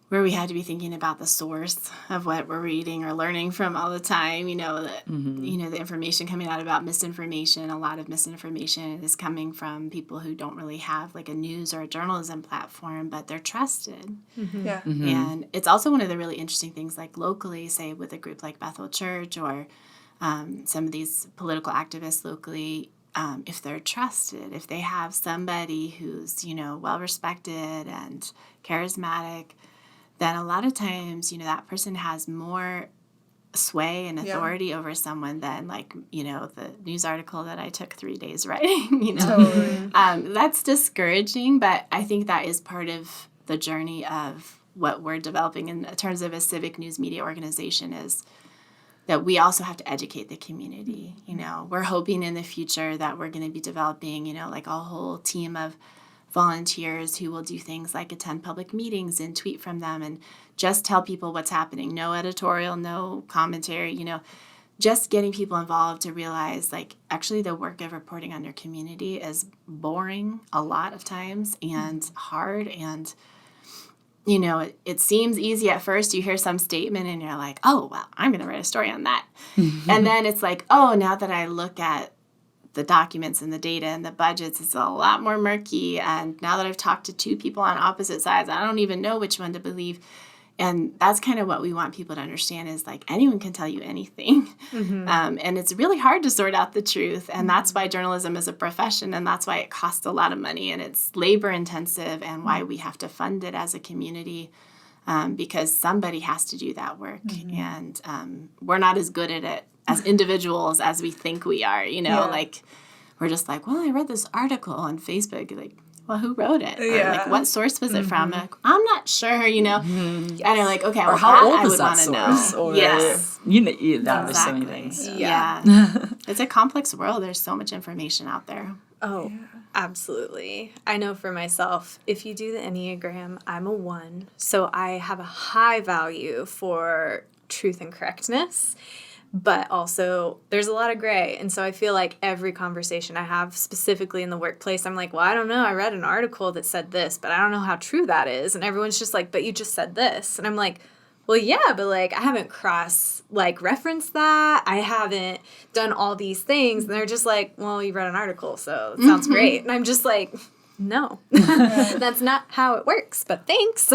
where we had to be thinking about the source of what we're reading or learning from all the time. The information coming out about misinformation, a lot of misinformation is coming from people who don't really have like a news or a journalism platform, but they're trusted. And it's also one of the really interesting things, like locally, say with a group like Bethel Church or some of these political activists locally, if they're trusted, if they have somebody who's, well-respected and charismatic, then a lot of times, that person has more sway and authority over someone than like, the news article that I took 3 days writing, Totally. That's discouraging, but I think that is part of the journey of what we're developing in terms of a civic news media organization, is that we also have to educate the community. We're hoping in the future that we're going to be developing, like a whole team of volunteers who will do things like attend public meetings and tweet from them and just tell people what's happening. No editorial, no commentary, just getting people involved to realize like actually the work of reporting on your community is boring a lot of times and hard. And, it seems easy at first. You hear some statement and you're like, oh, well, I'm going to write a story on that. And then it's like, oh, now that I look at the documents and the data and the budgets, it's a lot more murky. And now that I've talked to two people on opposite sides, I don't even know which one to believe. And that's kind of what we want people to understand, is like anyone can tell you anything. And it's really hard to sort out the truth. And that's why journalism is a profession. And that's why it costs a lot of money and it's labor intensive, and why we have to fund it as a community, because somebody has to do that work. And we're not as good at it as individuals as we think we are, like we're just like, well, I read this article on Facebook, like, well, who wrote it? Or like, what source was it from? Like, I'm not sure, And they're like, okay, well, how old I is would that want to source? know. Or, yes. There's so many things. Yeah. It's a complex world. There's so much information out there. Oh, absolutely. I know for myself, if you do the Enneagram, I'm a 1. So I have a high value for truth and correctness. But also, there's a lot of gray. And so I feel like every conversation I have, specifically in the workplace, I'm like, well, I don't know. I read an article that said this, but I don't know how true that is. And everyone's just like, but you just said this. And I'm like, well, yeah, but like I haven't referenced that. I haven't done all these things. And they're just like, well, you read an article, so it sounds great. And I'm just like, no, that's not how it works, but thanks.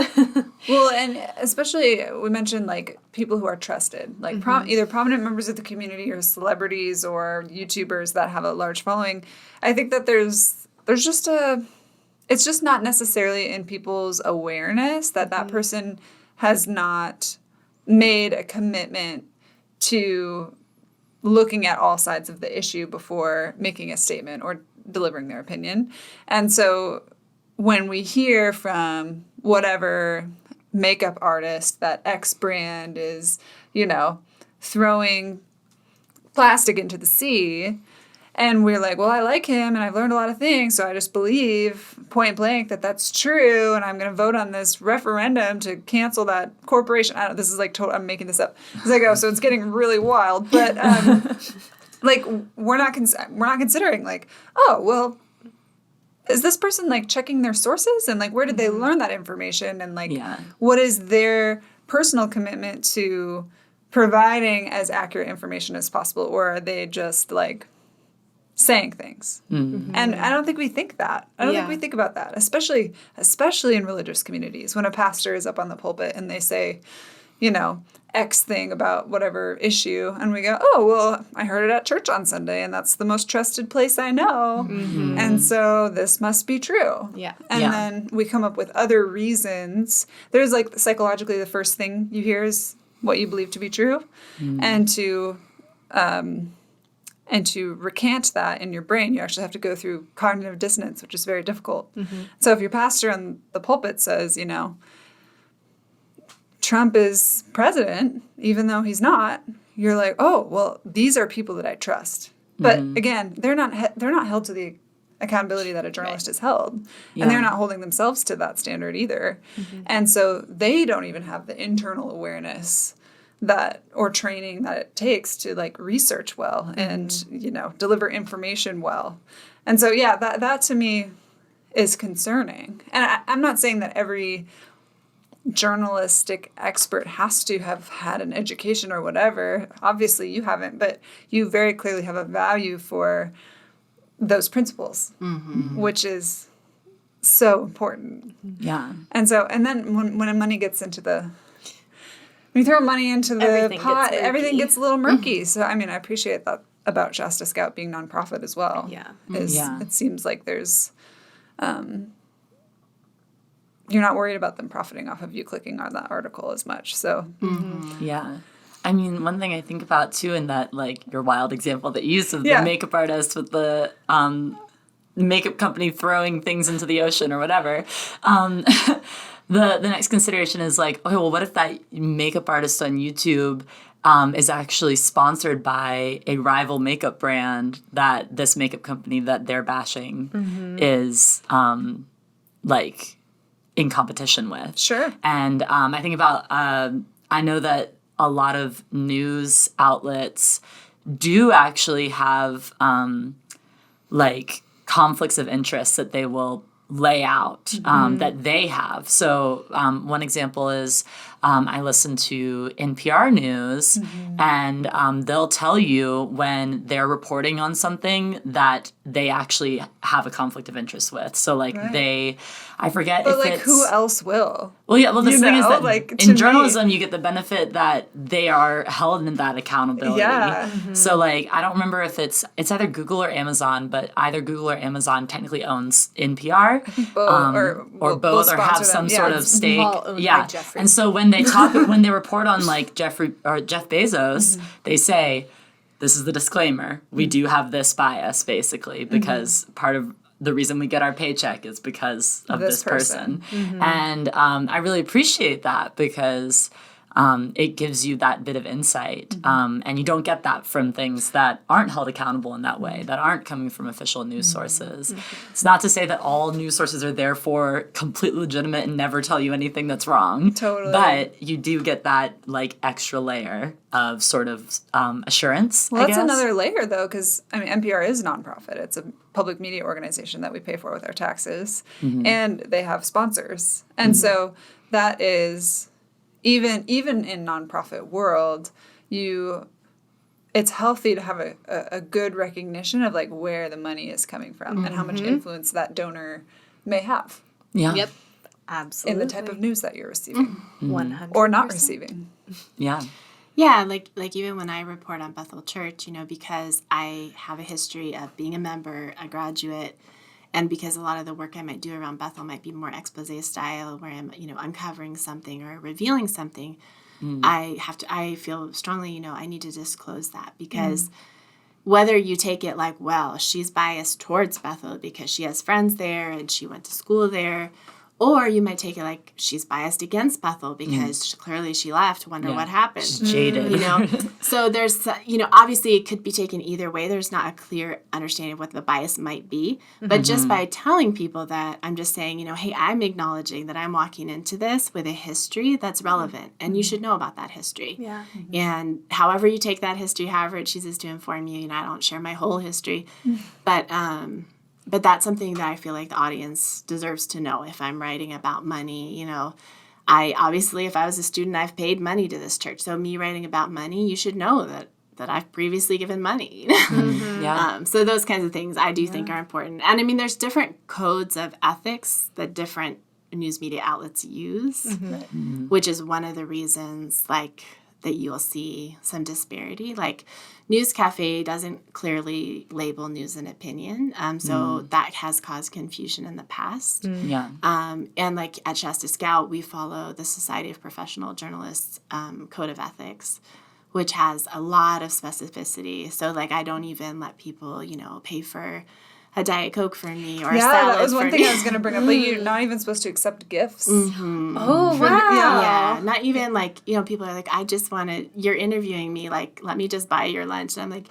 Well, and especially we mentioned like people who are trusted, like either prominent members of the community or celebrities or YouTubers that have a large following. I think that there's just it's just not necessarily in people's awareness that that person has not made a commitment to looking at all sides of the issue before making a statement or delivering their opinion. And so when we hear from whatever makeup artist that X brand is throwing plastic into the sea. And we're like, well, I like him and I've learned a lot of things, so I just believe point blank that that's true, and I'm going to vote on this referendum to cancel that corporation. I don't know, this is like I'm making this up. It's like, oh, so it's getting really wild. But like we're not considering like, oh, well, is this person like checking their sources, and like where did they learn that information, and like what is their personal commitment to providing as accurate information as possible, or are they just like saying things? And I don't think we think that. I don't think we think about that, especially in religious communities. When a pastor is up on the pulpit and they say, X thing about whatever issue, and we go, oh, well, I heard it at church on Sunday, and that's the most trusted place I know, and so this must be true. Yeah. And then we come up with other reasons. There's like psychologically the first thing you hear is what you believe to be true, and to recant that in your brain, you actually have to go through cognitive dissonance, which is very difficult. So if your pastor on the pulpit says, Trump is president, even though he's not, you're like, oh, well, these are people that I trust. But again, they're not held to the accountability that a journalist is held. And they're not holding themselves to that standard either. And so they don't even have the internal awareness or training that it takes to like research well and, deliver information well. And so, that to me is concerning. And I'm not saying that every journalistic expert has to have had an education or whatever. Obviously you haven't, but you very clearly have a value for those principles, which is so important. Yeah. And then when money gets into when you throw money into the pot, everything gets a little murky. So, I mean, I appreciate that about Shasta Scout being nonprofit as well. Yeah. It seems like there's, you're not worried about them profiting off of you clicking on that article as much. So, yeah. I mean, one thing I think about, too, in that, like, your wild example that you used of the makeup artist with the makeup company throwing things into the ocean or whatever, the next consideration is, like, okay, well, what if that makeup artist on YouTube is actually sponsored by a rival makeup brand that this makeup company that they're bashing is, like, in competition with? Sure. And I think about, I know that a lot of news outlets do actually have like conflicts of interest that they will lay out that they have. So one example is I listen to NPR News, and they'll tell you when they're reporting on something that they actually have a conflict of interest with. So like I forget but if like who else will? Well, yeah. Well, the thing is that like, in journalism, you get the benefit that they are held in that accountability. Yeah. So, like, I don't remember if it's either Google or Amazon, but either Google or Amazon technically owns NPR, or both, or have some sort of stake. Yeah. And so when they when they report on like Jeff Bezos, they say, "This is the disclaimer. We do have this bias, basically, because part of the reason we get our paycheck is because of this person." And I really appreciate that because it gives you that bit of insight. And you don't get that from things that aren't held accountable in that way, that aren't coming from official news sources. It's not to say that all news sources are therefore completely legitimate and never tell you anything that's wrong. Totally. But you do get that like extra layer of sort of assurance. Well, that's another layer, though, because, I mean, NPR is a nonprofit. It's a public media organization that we pay for with our taxes, and they have sponsors. And so that is, even in nonprofit world, it's healthy to have a good recognition of, like, where the money is coming from and how much influence that donor may have. Yeah. Yep. Absolutely. In the type of news that you're receiving. 100%. Or not receiving. Yeah. Yeah, like even when I report on Bethel Church, because I have a history of being a member, a graduate, and because a lot of the work I might do around Bethel might be more expose style, where I'm, uncovering something or revealing something, I feel strongly, I need to disclose that, because whether you take it like, well, she's biased towards Bethel because she has friends there and she went to school there, Or you might take it like she's biased against Bethel because clearly she left. Wonder what happened. She's jaded. You know, so there's, obviously it could be taken either way. There's not a clear understanding of what the bias might be. But just by telling people that, I'm just saying, hey, I'm acknowledging that I'm walking into this with a history that's relevant. And you should know about that history. Yeah. And however you take that history, however it chooses to inform you, I don't share my whole history. But that's something that I feel like the audience deserves to know. If I'm writing about money, I obviously, if I was a student, I've paid money to this church. So me writing about money, you should know that I've previously given money. So those kinds of things I do think are important. And I mean, there's different codes of ethics that different news media outlets use, which is one of the reasons, like, that you'll see some disparity. Like, News Cafe doesn't clearly label news and opinion, so that has caused confusion in the past. And like at Shasta Scout, we follow the Society of Professional Journalists Code of Ethics, which has a lot of specificity. So like, I don't even let people, pay for a Diet Coke for me or a salad. That was one for thing me. I was going to bring up. Like, you're not even supposed to accept gifts. Oh, wow. Yeah, not even like, people are like, I just want to, you're interviewing me, like, let me just buy your lunch. And I'm like,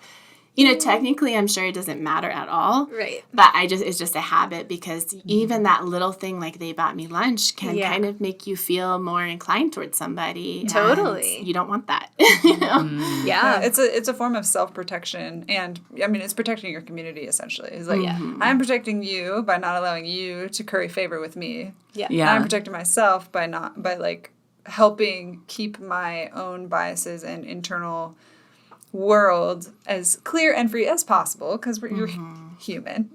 technically I'm sure it doesn't matter at all. Right. But it's just a habit because even that little thing, like they bought me lunch, can kind of make you feel more inclined towards somebody. Totally. And you don't want that. Yeah. It's a form of self-protection, and I mean, it's protecting your community essentially. It's like, I'm protecting you by not allowing you to curry favor with me. Yeah. And I'm protecting myself by like helping keep my own biases and internal world as clear and free as possible, because you're human.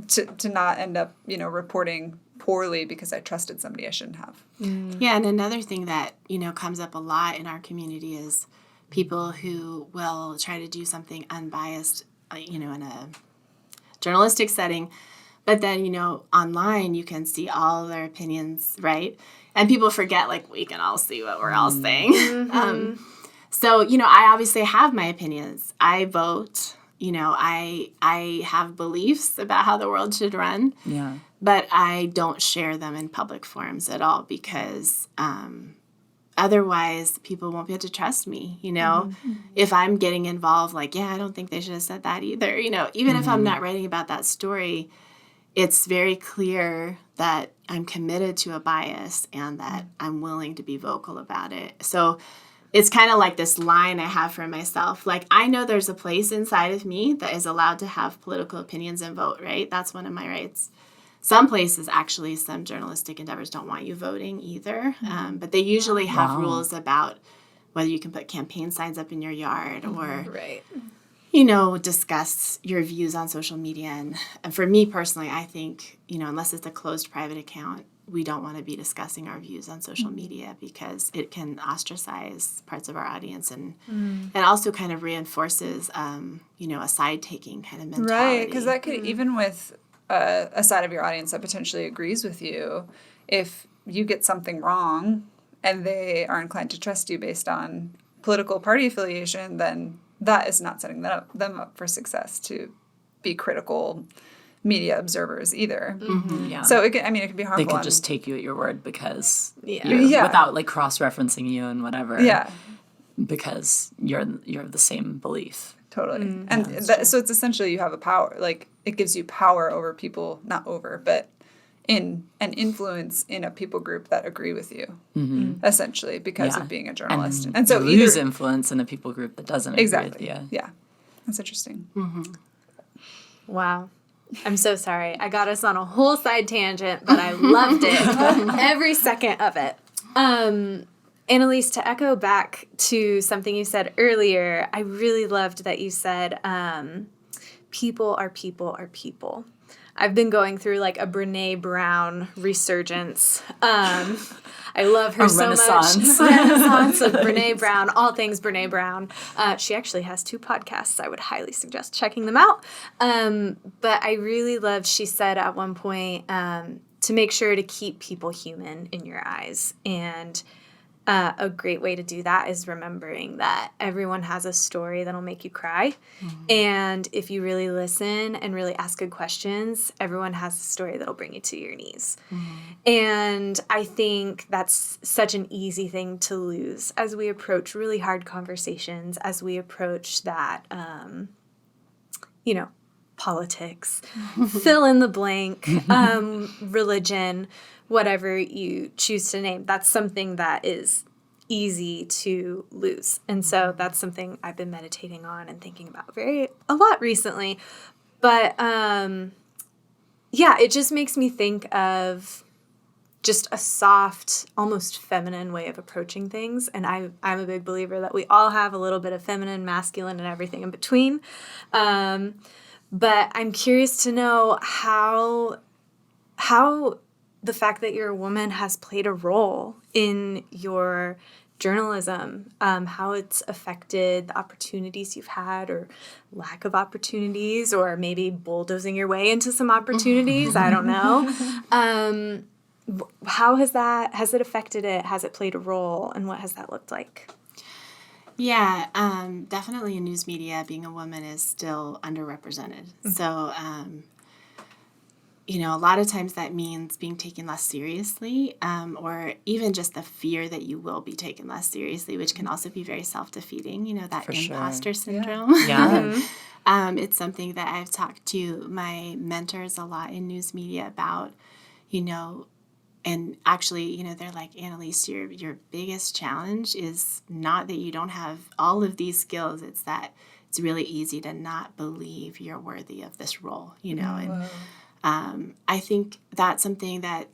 To not end up, reporting poorly because I trusted somebody I shouldn't have. Yeah, and another thing that, comes up a lot in our community is people who will try to do something unbiased, in a journalistic setting, but then, online you can see all their opinions, right? And people forget, like, we can all see what we're all saying. So, I obviously have my opinions. I vote. I have beliefs about how the world should run. Yeah. But I don't share them in public forums at all because otherwise people won't be able to trust me, If I'm getting involved, like, I don't think they should have said that either. Even if I'm not writing about that story, it's very clear that I'm committed to a bias and that I'm willing to be vocal about it. So it's kind of like this line I have for myself. Like, I know there's a place inside of me that is allowed to have political opinions and vote, right? That's one of my rights. Some places, actually, some journalistic endeavors don't want you voting either. But they usually have rules about whether you can put campaign signs up in your yard or, discuss your views on social media. And for me personally, I think, unless it's a closed private account, we don't want to be discussing our views on social media because it can ostracize parts of our audience and also kind of reinforces, a side-taking kind of mentality. Right, because that could, even with a side of your audience that potentially agrees with you, if you get something wrong and they are inclined to trust you based on political party affiliation, then that is not setting them up for success to be critical media observers either. So it can be harmful. They could just take you at your word because Yeah. without like cross-referencing you and whatever. Yeah. Because you're of the same belief. Totally. And so it's essentially you have a power, like it gives you power over people, not over, but in an influence in a people group that agree with you, essentially, because of being a journalist. And so you lose influence in a people group that doesn't agree with you. Yeah. That's interesting. Wow. I'm so sorry. I got us on a whole side tangent, but I loved it. Every second of it. Annelise, to echo back to something you said earlier, I really loved that you said, people are people are people. I've been going through like a Brene Brown resurgence. I love her so much. Renaissance of Brene Brown, all things Brene Brown. She actually has 2 podcasts. I would highly suggest checking them out. But I really loved, she said at one point, to make sure to keep people human in your eyes. And a great way to do that is remembering that everyone has a story that'll make you cry. And if you really listen and really ask good questions, everyone has a story that'll bring you to your knees. And I think that's such an easy thing to lose as we approach really hard conversations, as we approach that, politics, fill in the blank, religion, whatever you choose to name. That's something that is easy to lose. And so that's something I've been meditating on and thinking about a lot recently. But it just makes me think of just a soft, almost feminine way of approaching things. And I'm a big believer that we all have a little bit of feminine, masculine, and everything in between. But I'm curious to know how the fact that you're a woman has played a role in your journalism, how it's affected the opportunities you've had or lack of opportunities, or maybe bulldozing your way into some opportunities. I don't know. How has it affected it? Has it played a role? And what has that looked like? Yeah, definitely in news media, being a woman is still underrepresented. So, a lot of times that means being taken less seriously, or even just the fear that you will be taken less seriously, which can also be very self-defeating, that imposter syndrome. Yeah. It's something that I've talked to my mentors a lot in news media about, and actually, they're like, Annelise, your biggest challenge is not that you don't have all of these skills. It's that it's really easy to not believe you're worthy of this role, and I think that's something that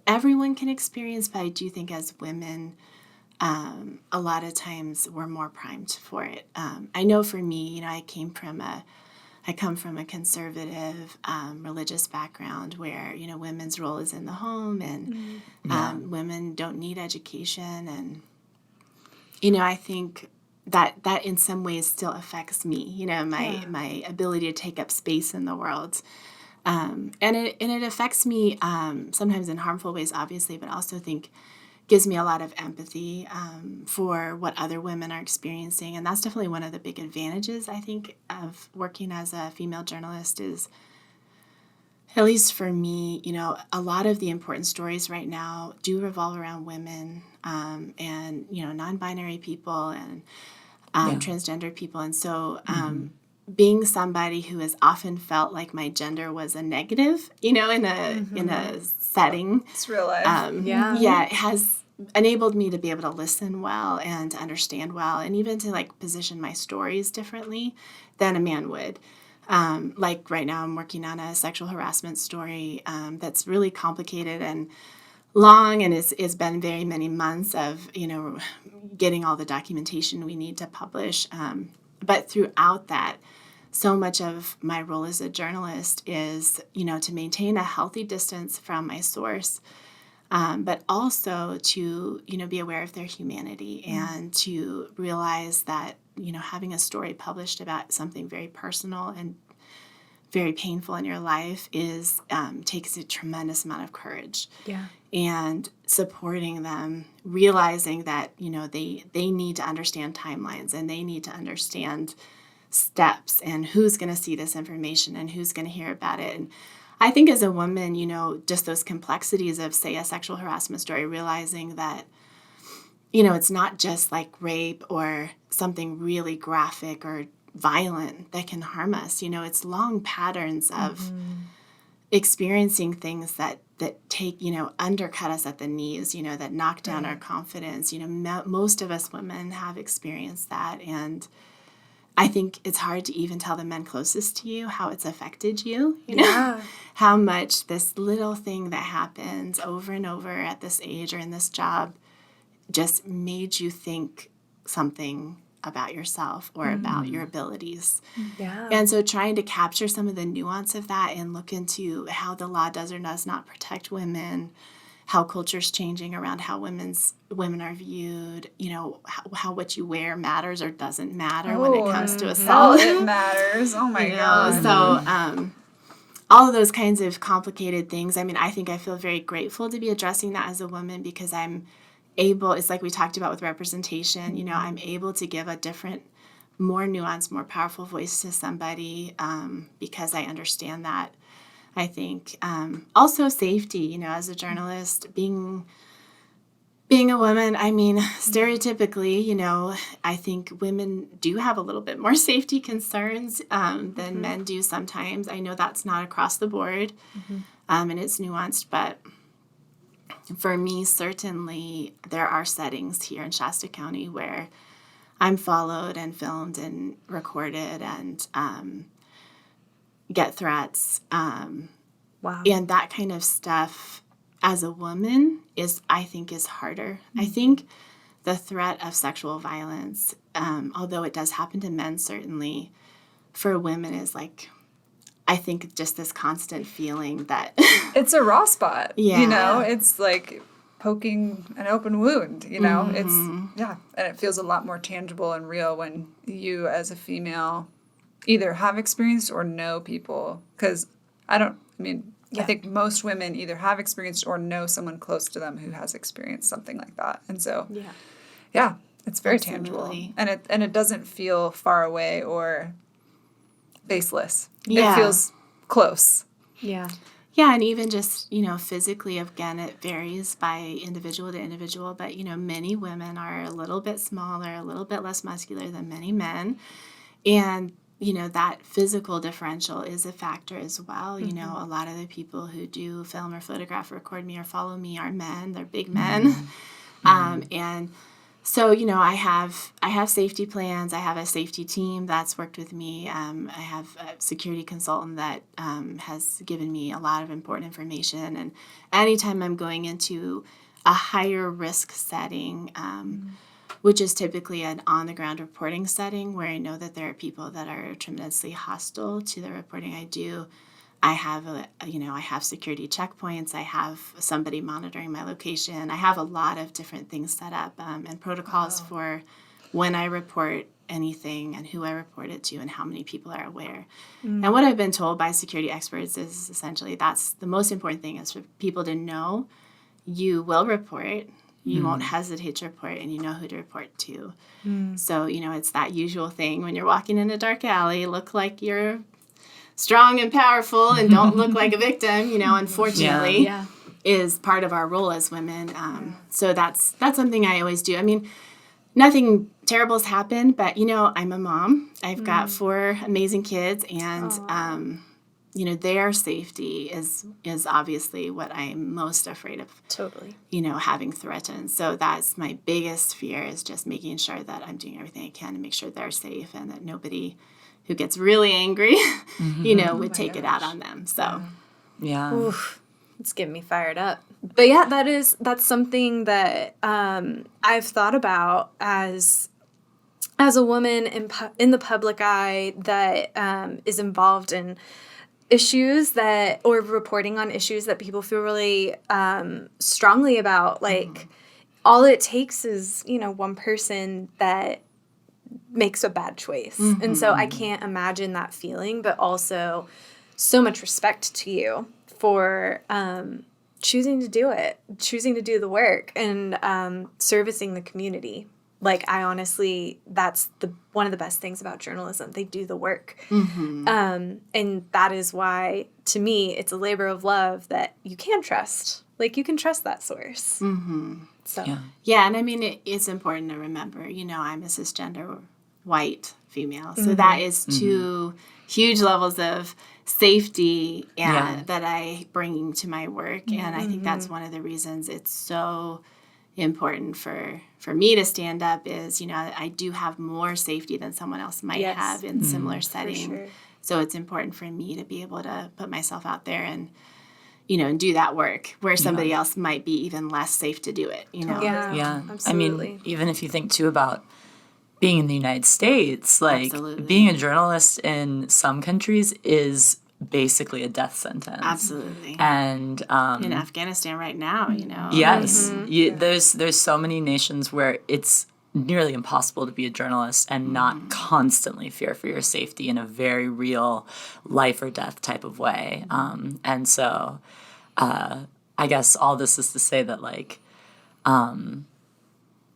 everyone can experience, but I do think as women, a lot of times we're more primed for it. I know for me, I come from a conservative religious background where, women's role is in the home and women don't need education. And, I think that in some ways still affects me, my ability to take up space in the world. And it affects me sometimes in harmful ways, obviously, but also think gives me a lot of empathy for what other women are experiencing. And that's definitely one of the big advantages, I think, of working as a female journalist is, at least for me, a lot of the important stories right now do revolve around women and, non-binary people and transgender people. And so being somebody who has often felt like my gender was a negative, in a setting. It's real life. It has enabled me to be able to listen well and to understand well and even to position my stories differently than a man would. Like right now I'm working on a sexual harassment story that's really complicated and long, and it's been very many months of, getting all the documentation we need to publish. But throughout that, so much of my role as a journalist is, to maintain a healthy distance from my source, but also to, be aware of their humanity and to realize that, having a story published about something very personal and very painful in your life takes a tremendous amount of courage. Yeah. And supporting them, realizing that, they need to understand timelines and they need to understand steps and who's going to see this information and who's going to hear about it. And I think as a woman, just those complexities of, say, a sexual harassment story, realizing that, it's not just like rape or something really graphic or violent that can harm us. It's long patterns of experiencing things that take, undercut us at the knees, that knock down our confidence. Most of us women have experienced that. And I think it's hard to even tell the men closest to you how it's affected you, how much this little thing that happens over and over at this age or in this job just made you think something about yourself or about your abilities. Yeah. And so trying to capture some of the nuance of that and look into how the law does or does not protect women, how culture's changing around how women are viewed, how what you wear matters or doesn't matter when it comes to assault. It matters. Oh my God. So all of those kinds of complicated things. I mean, I think I feel very grateful to be addressing that as a woman because I'm able, it's like we talked about with representation, you know, I'm able to give a different, more nuanced, more powerful voice to somebody because I understand that. I think also safety, you know, as a journalist, being a woman, I mean, stereotypically, you know, I think women do have a little bit more safety concerns than men do sometimes. I know that's not across the board and it's nuanced, but for me, certainly there are settings here in Shasta County where I'm followed and filmed and recorded and get threats. Wow. And that kind of stuff as a woman I think is harder. I think the threat of sexual violence, although it does happen to men certainly, for women is like, I think just this constant feeling that It's a raw spot. Yeah. You know, it's like poking an open wound, you know? It's, and it feels a lot more tangible and real when you as a female either have experienced or know people. Because I think most women either have experienced or know someone close to them who has experienced something like that. And so, yeah, it's very tangible. And it doesn't feel far away or faceless. Yeah. It feels close. Yeah. Yeah, and even just, you know, physically, again, it varies by individual to individual, but, you know, many women are a little bit smaller, a little bit less muscular than many men. And, you know, that physical differential is a factor as well. You know, a lot of the people who do film or photograph or record me or follow me are men. They're big men. And so, you know, I have safety plans. I have a safety team that's worked with me. I have a security consultant that has given me a lot of important information. And anytime I'm going into a higher risk setting, which is typically an on-the-ground reporting setting where I know that there are people that are tremendously hostile to the reporting I do, I have I have security checkpoints. I have somebody monitoring my location. I have a lot of different things set up and protocols for when I report anything and who I report it to and how many people are aware. And what I've been told by security experts is essentially that's the most important thing is for people to know you will report. You won't hesitate to report, and you know who to report to. So, you know, it's that usual thing when you're walking in a dark alley, look like you're strong and powerful and don't look like a victim, you know, unfortunately, is part of our role as women. So that's something I always do. I mean, nothing terrible has happened, but, you know, I'm a mom. I've got 4 amazing kids, and, you know, their safety is obviously what I'm most afraid of. Totally. You know, having threatened. So that's my biggest fear is just making sure that I'm doing everything I can to make sure they're safe and that nobody who gets really angry, you know, would take it out on them. So, Yeah. Oof, it's getting me fired up. But yeah, that's something that I've thought about as a woman in the public eye that is involved in issues or reporting on issues that people feel really strongly about. Like, all it takes is, you know, one person that makes a bad choice. And so I can't imagine that feeling, but also so much respect to you for choosing to do it, choosing to do the work, and servicing the community. Like, I honestly, that's one of the best things about journalism. They do the work. And that is why, to me, it's a labor of love that you can trust. Like, you can trust that source. So, yeah, and I mean, it's important to remember, you know, I'm a cisgender white female. So that is 2 huge levels of safety that I bring to my work. And I think that's one of the reasons it's so important for me to stand up is, you know, I do have more safety than someone else might have in similar setting. sure. So it's important for me to be able to put myself out there and, you know, and do that work where somebody else might be even less safe to do it, you know? Yeah. Absolutely. I mean, even if you think too about being in the United States, like Absolutely. being a journalist in some countries is basically a death sentence. Absolutely. And in Afghanistan right now, you know. yes, there's so many nations where it's nearly impossible to be a journalist and not constantly fear for your safety in a very real life or death type of way. And so I guess all this is to say that, like,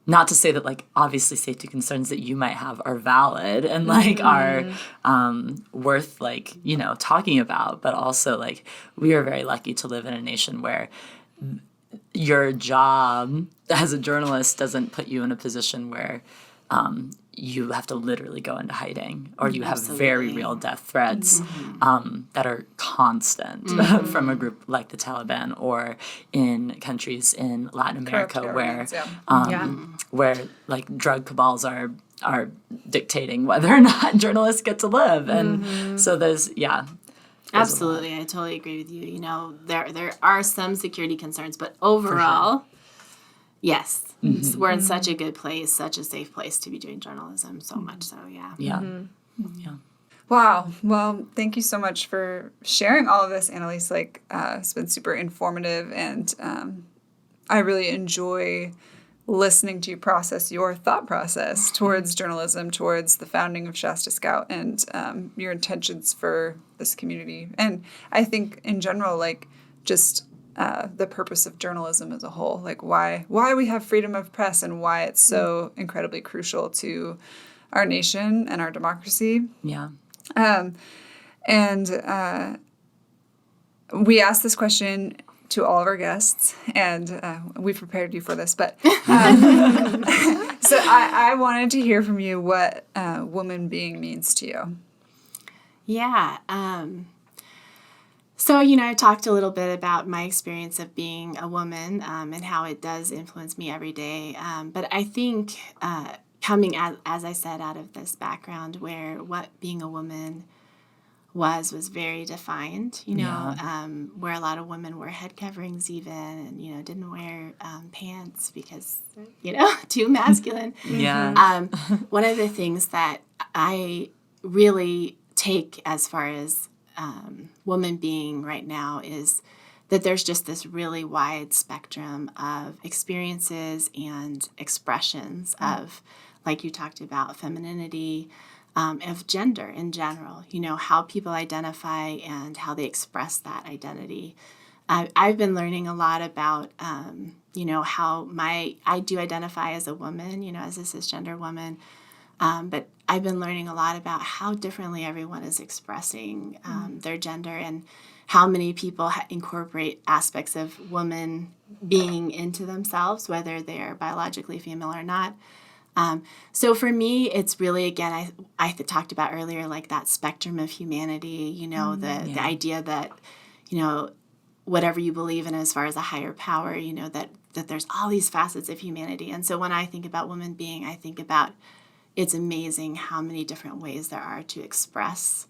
not to say that, like, obviously safety concerns that you might have are valid and, like, are worth, like, you know, talking about. But also, like, we are very lucky to live in a nation where your job as a journalist doesn't put you in a position where you have to literally go into hiding, or you have very real death threats that are constant from a group like the Taliban, or in countries in Latin America where like drug cabals are dictating whether or not journalists get to live. And so there's Absolutely, I totally agree with you. You know, there are some security concerns, but overall, yes, we're in such a good place, such a safe place to be doing journalism. So much so, yeah. Wow. Well, thank you so much for sharing all of this, Annelise. Like, it's been super informative, and I really enjoy listening to you process your thought process towards journalism, towards the founding of Shasta Scout, and your intentions for this community. And I think in general, like, just the purpose of journalism as a whole, like why we have freedom of press and why it's so incredibly crucial to our nation and our democracy. Yeah. And we asked this question to all of our guests, and we prepared you for this, but so I wanted to hear from you what woman being means to you. Yeah. So, you know, I talked a little bit about my experience of being a woman and how it does influence me every day. But I think coming, as I said, out of this background where what being a woman was very defined, you know, where a lot of women wore head coverings even, and, you know, didn't wear pants because, you know, too masculine. One of the things that I really take as far as woman being right now is that there's just this really wide spectrum of experiences and expressions of, like you talked about, femininity, of gender in general, you know, how people identify and how they express that identity. I've been learning a lot about, you know, how I do identify as a woman, you know, as a cisgender woman, but I've been learning a lot about how differently everyone is expressing their gender, and how many people incorporate aspects of woman being into themselves, whether they're biologically female or not. So for me, it's really, again, I talked about earlier, like that spectrum of humanity, you know, the idea that, you know, whatever you believe in as far as a higher power, you know, that there's all these facets of humanity. And so when I think about woman being, I think about it's amazing how many different ways there are to express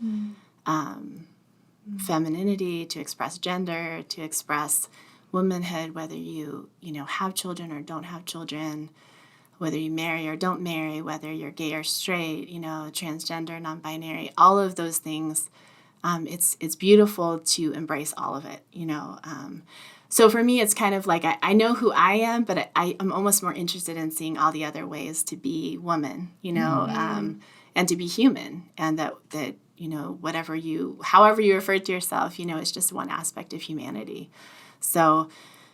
femininity, to express gender, to express womanhood, whether you know, have children or don't have children, whether you marry or don't marry, whether you're gay or straight, you know, transgender, non-binary, all of those things. It's beautiful to embrace all of it, you know. So for me, it's kind of like I know who I am, but I'm almost more interested in seeing all the other ways to be woman, you know, and to be human, and that you know, however you refer to yourself, you know, it's just one aspect of humanity. So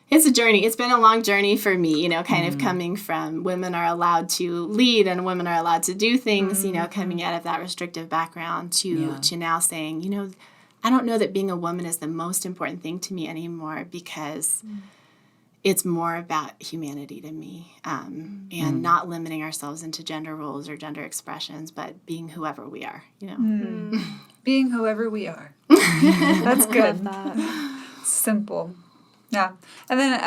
it's a journey. It's been a long journey for me, you know, kind of coming from women are allowed to lead and women are allowed to do things, you know, coming out of that restrictive background to now saying, you know, I don't know that being a woman is the most important thing to me anymore, because it's more about humanity to me, and not limiting ourselves into gender roles or gender expressions, but being whoever we are, you know. Being whoever we are. That's good. Simple. Yeah. And then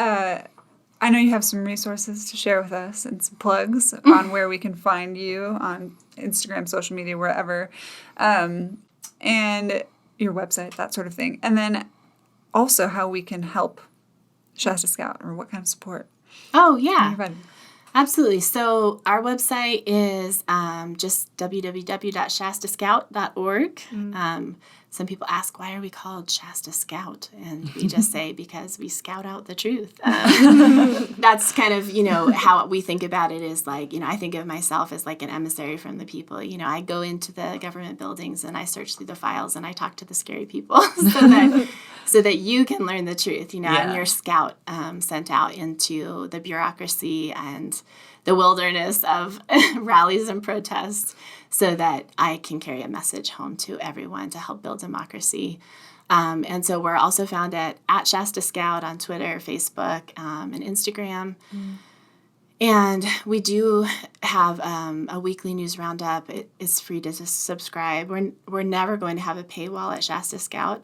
I know you have some resources to share with us and some plugs on where we can find you on Instagram, social media, wherever, and your website, that sort of thing. And then also how we can help Shasta Scout, or what kind of support. Oh, yeah. Absolutely. So our website is just www.shastascout.org. Some people ask, why are we called Shasta Scout? And we just say, because we scout out the truth. That's kind of, you know, how we think about it is like, you know, I think of myself as like an emissary from the people. You know, I go into the government buildings and I search through the files and I talk to the scary people so that you can learn the truth, you know. I'm your scout sent out into the bureaucracy and navigate the wilderness of rallies and protests so that I can carry a message home to everyone to help build democracy. And so we're also found at Shasta Scout on Twitter, Facebook, and Instagram. And we do have a weekly news roundup. It is free to subscribe. We're never going to have a paywall at Shasta Scout.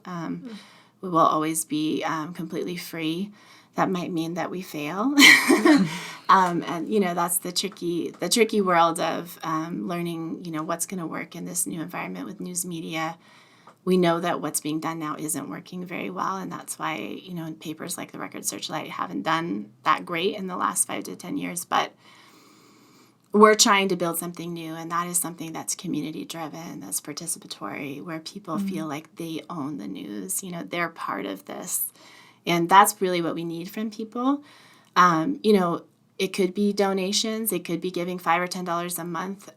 We will always be completely free. That might mean that we fail. And, you know, that's the tricky world of learning, you know, what's going to work in this new environment with news media. We know that what's being done now isn't working very well, and that's why, you know, papers like the Record Searchlight haven't done that great in the last 5 to 10 years. But we're trying to build something new, and that is something that's community-driven, that's participatory, where people feel like they own the news. You know, they're part of this. And that's really what we need from people. You know, it could be donations. It could be giving $5 or $10 a month.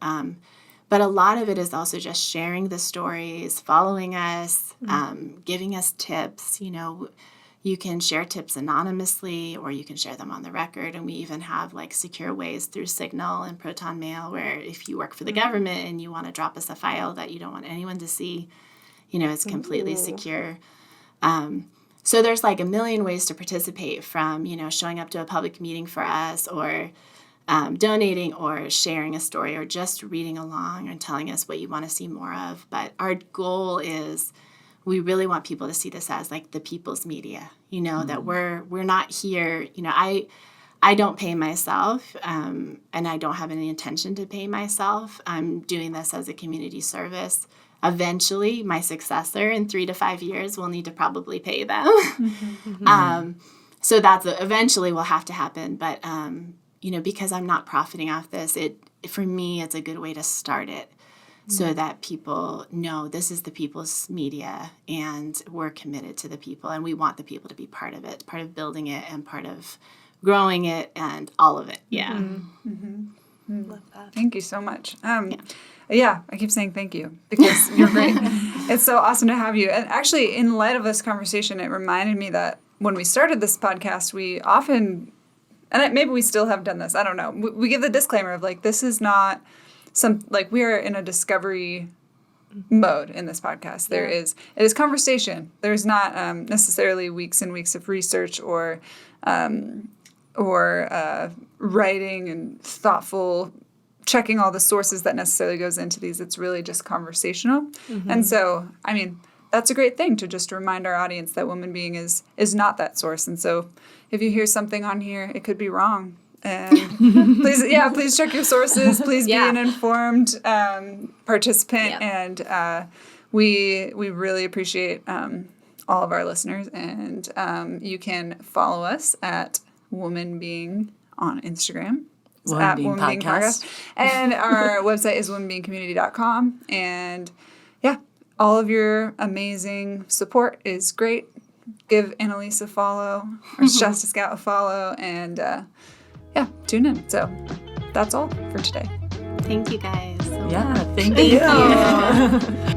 But a lot of it is also just sharing the stories, following us, giving us tips. You know, you can share tips anonymously or you can share them on the record. And we even have like secure ways through Signal and Proton Mail where if you work for the government and you want to drop us a file that you don't want anyone to see, you know, it's completely secure. So there's like a million ways to participate, from, you know, showing up to a public meeting for us, or donating, or sharing a story, or just reading along and telling us what you want to see more of. But our goal is, we really want people to see this as like the people's media, you know, that we're not here, you know, I don't pay myself, and I don't have any intention to pay myself. I'm doing this as a community service. Eventually, my successor in 3 to 5 years will need to probably pay them. So that's eventually will have to happen. But, you know, because I'm not profiting off this, for me, it's a good way to start it so that people know this is the people's media and we're committed to the people and we want the people to be part of it, part of building it and part of growing it and all of it. Yeah. Love that. Thank you so much. Yeah, I keep saying thank you because you're great. It's so awesome to have you. And actually, in light of this conversation, it reminded me that when we started this podcast, we often, and maybe we still have done this, I don't know, we give the disclaimer of like, this is not we are in a discovery mode in this podcast. It is conversation. There's not necessarily weeks and weeks of research or writing and thoughtful checking all the sources that necessarily goes into these. It's really just conversational. And so, I mean, that's a great thing to just remind our audience that Woman Being is not that source. And so if you hear something on here, it could be wrong. And please check your sources. Please be an informed participant. And we really appreciate all of our listeners. And you can follow us at Woman Being on Instagram. Woman Being Podcast. And our website is womanbeingcommunity.com. And yeah, all of your amazing support is great. Give Annelise a follow, or Shasta Scout a follow, and tune in. So that's all for today. Thank you guys. Thank you.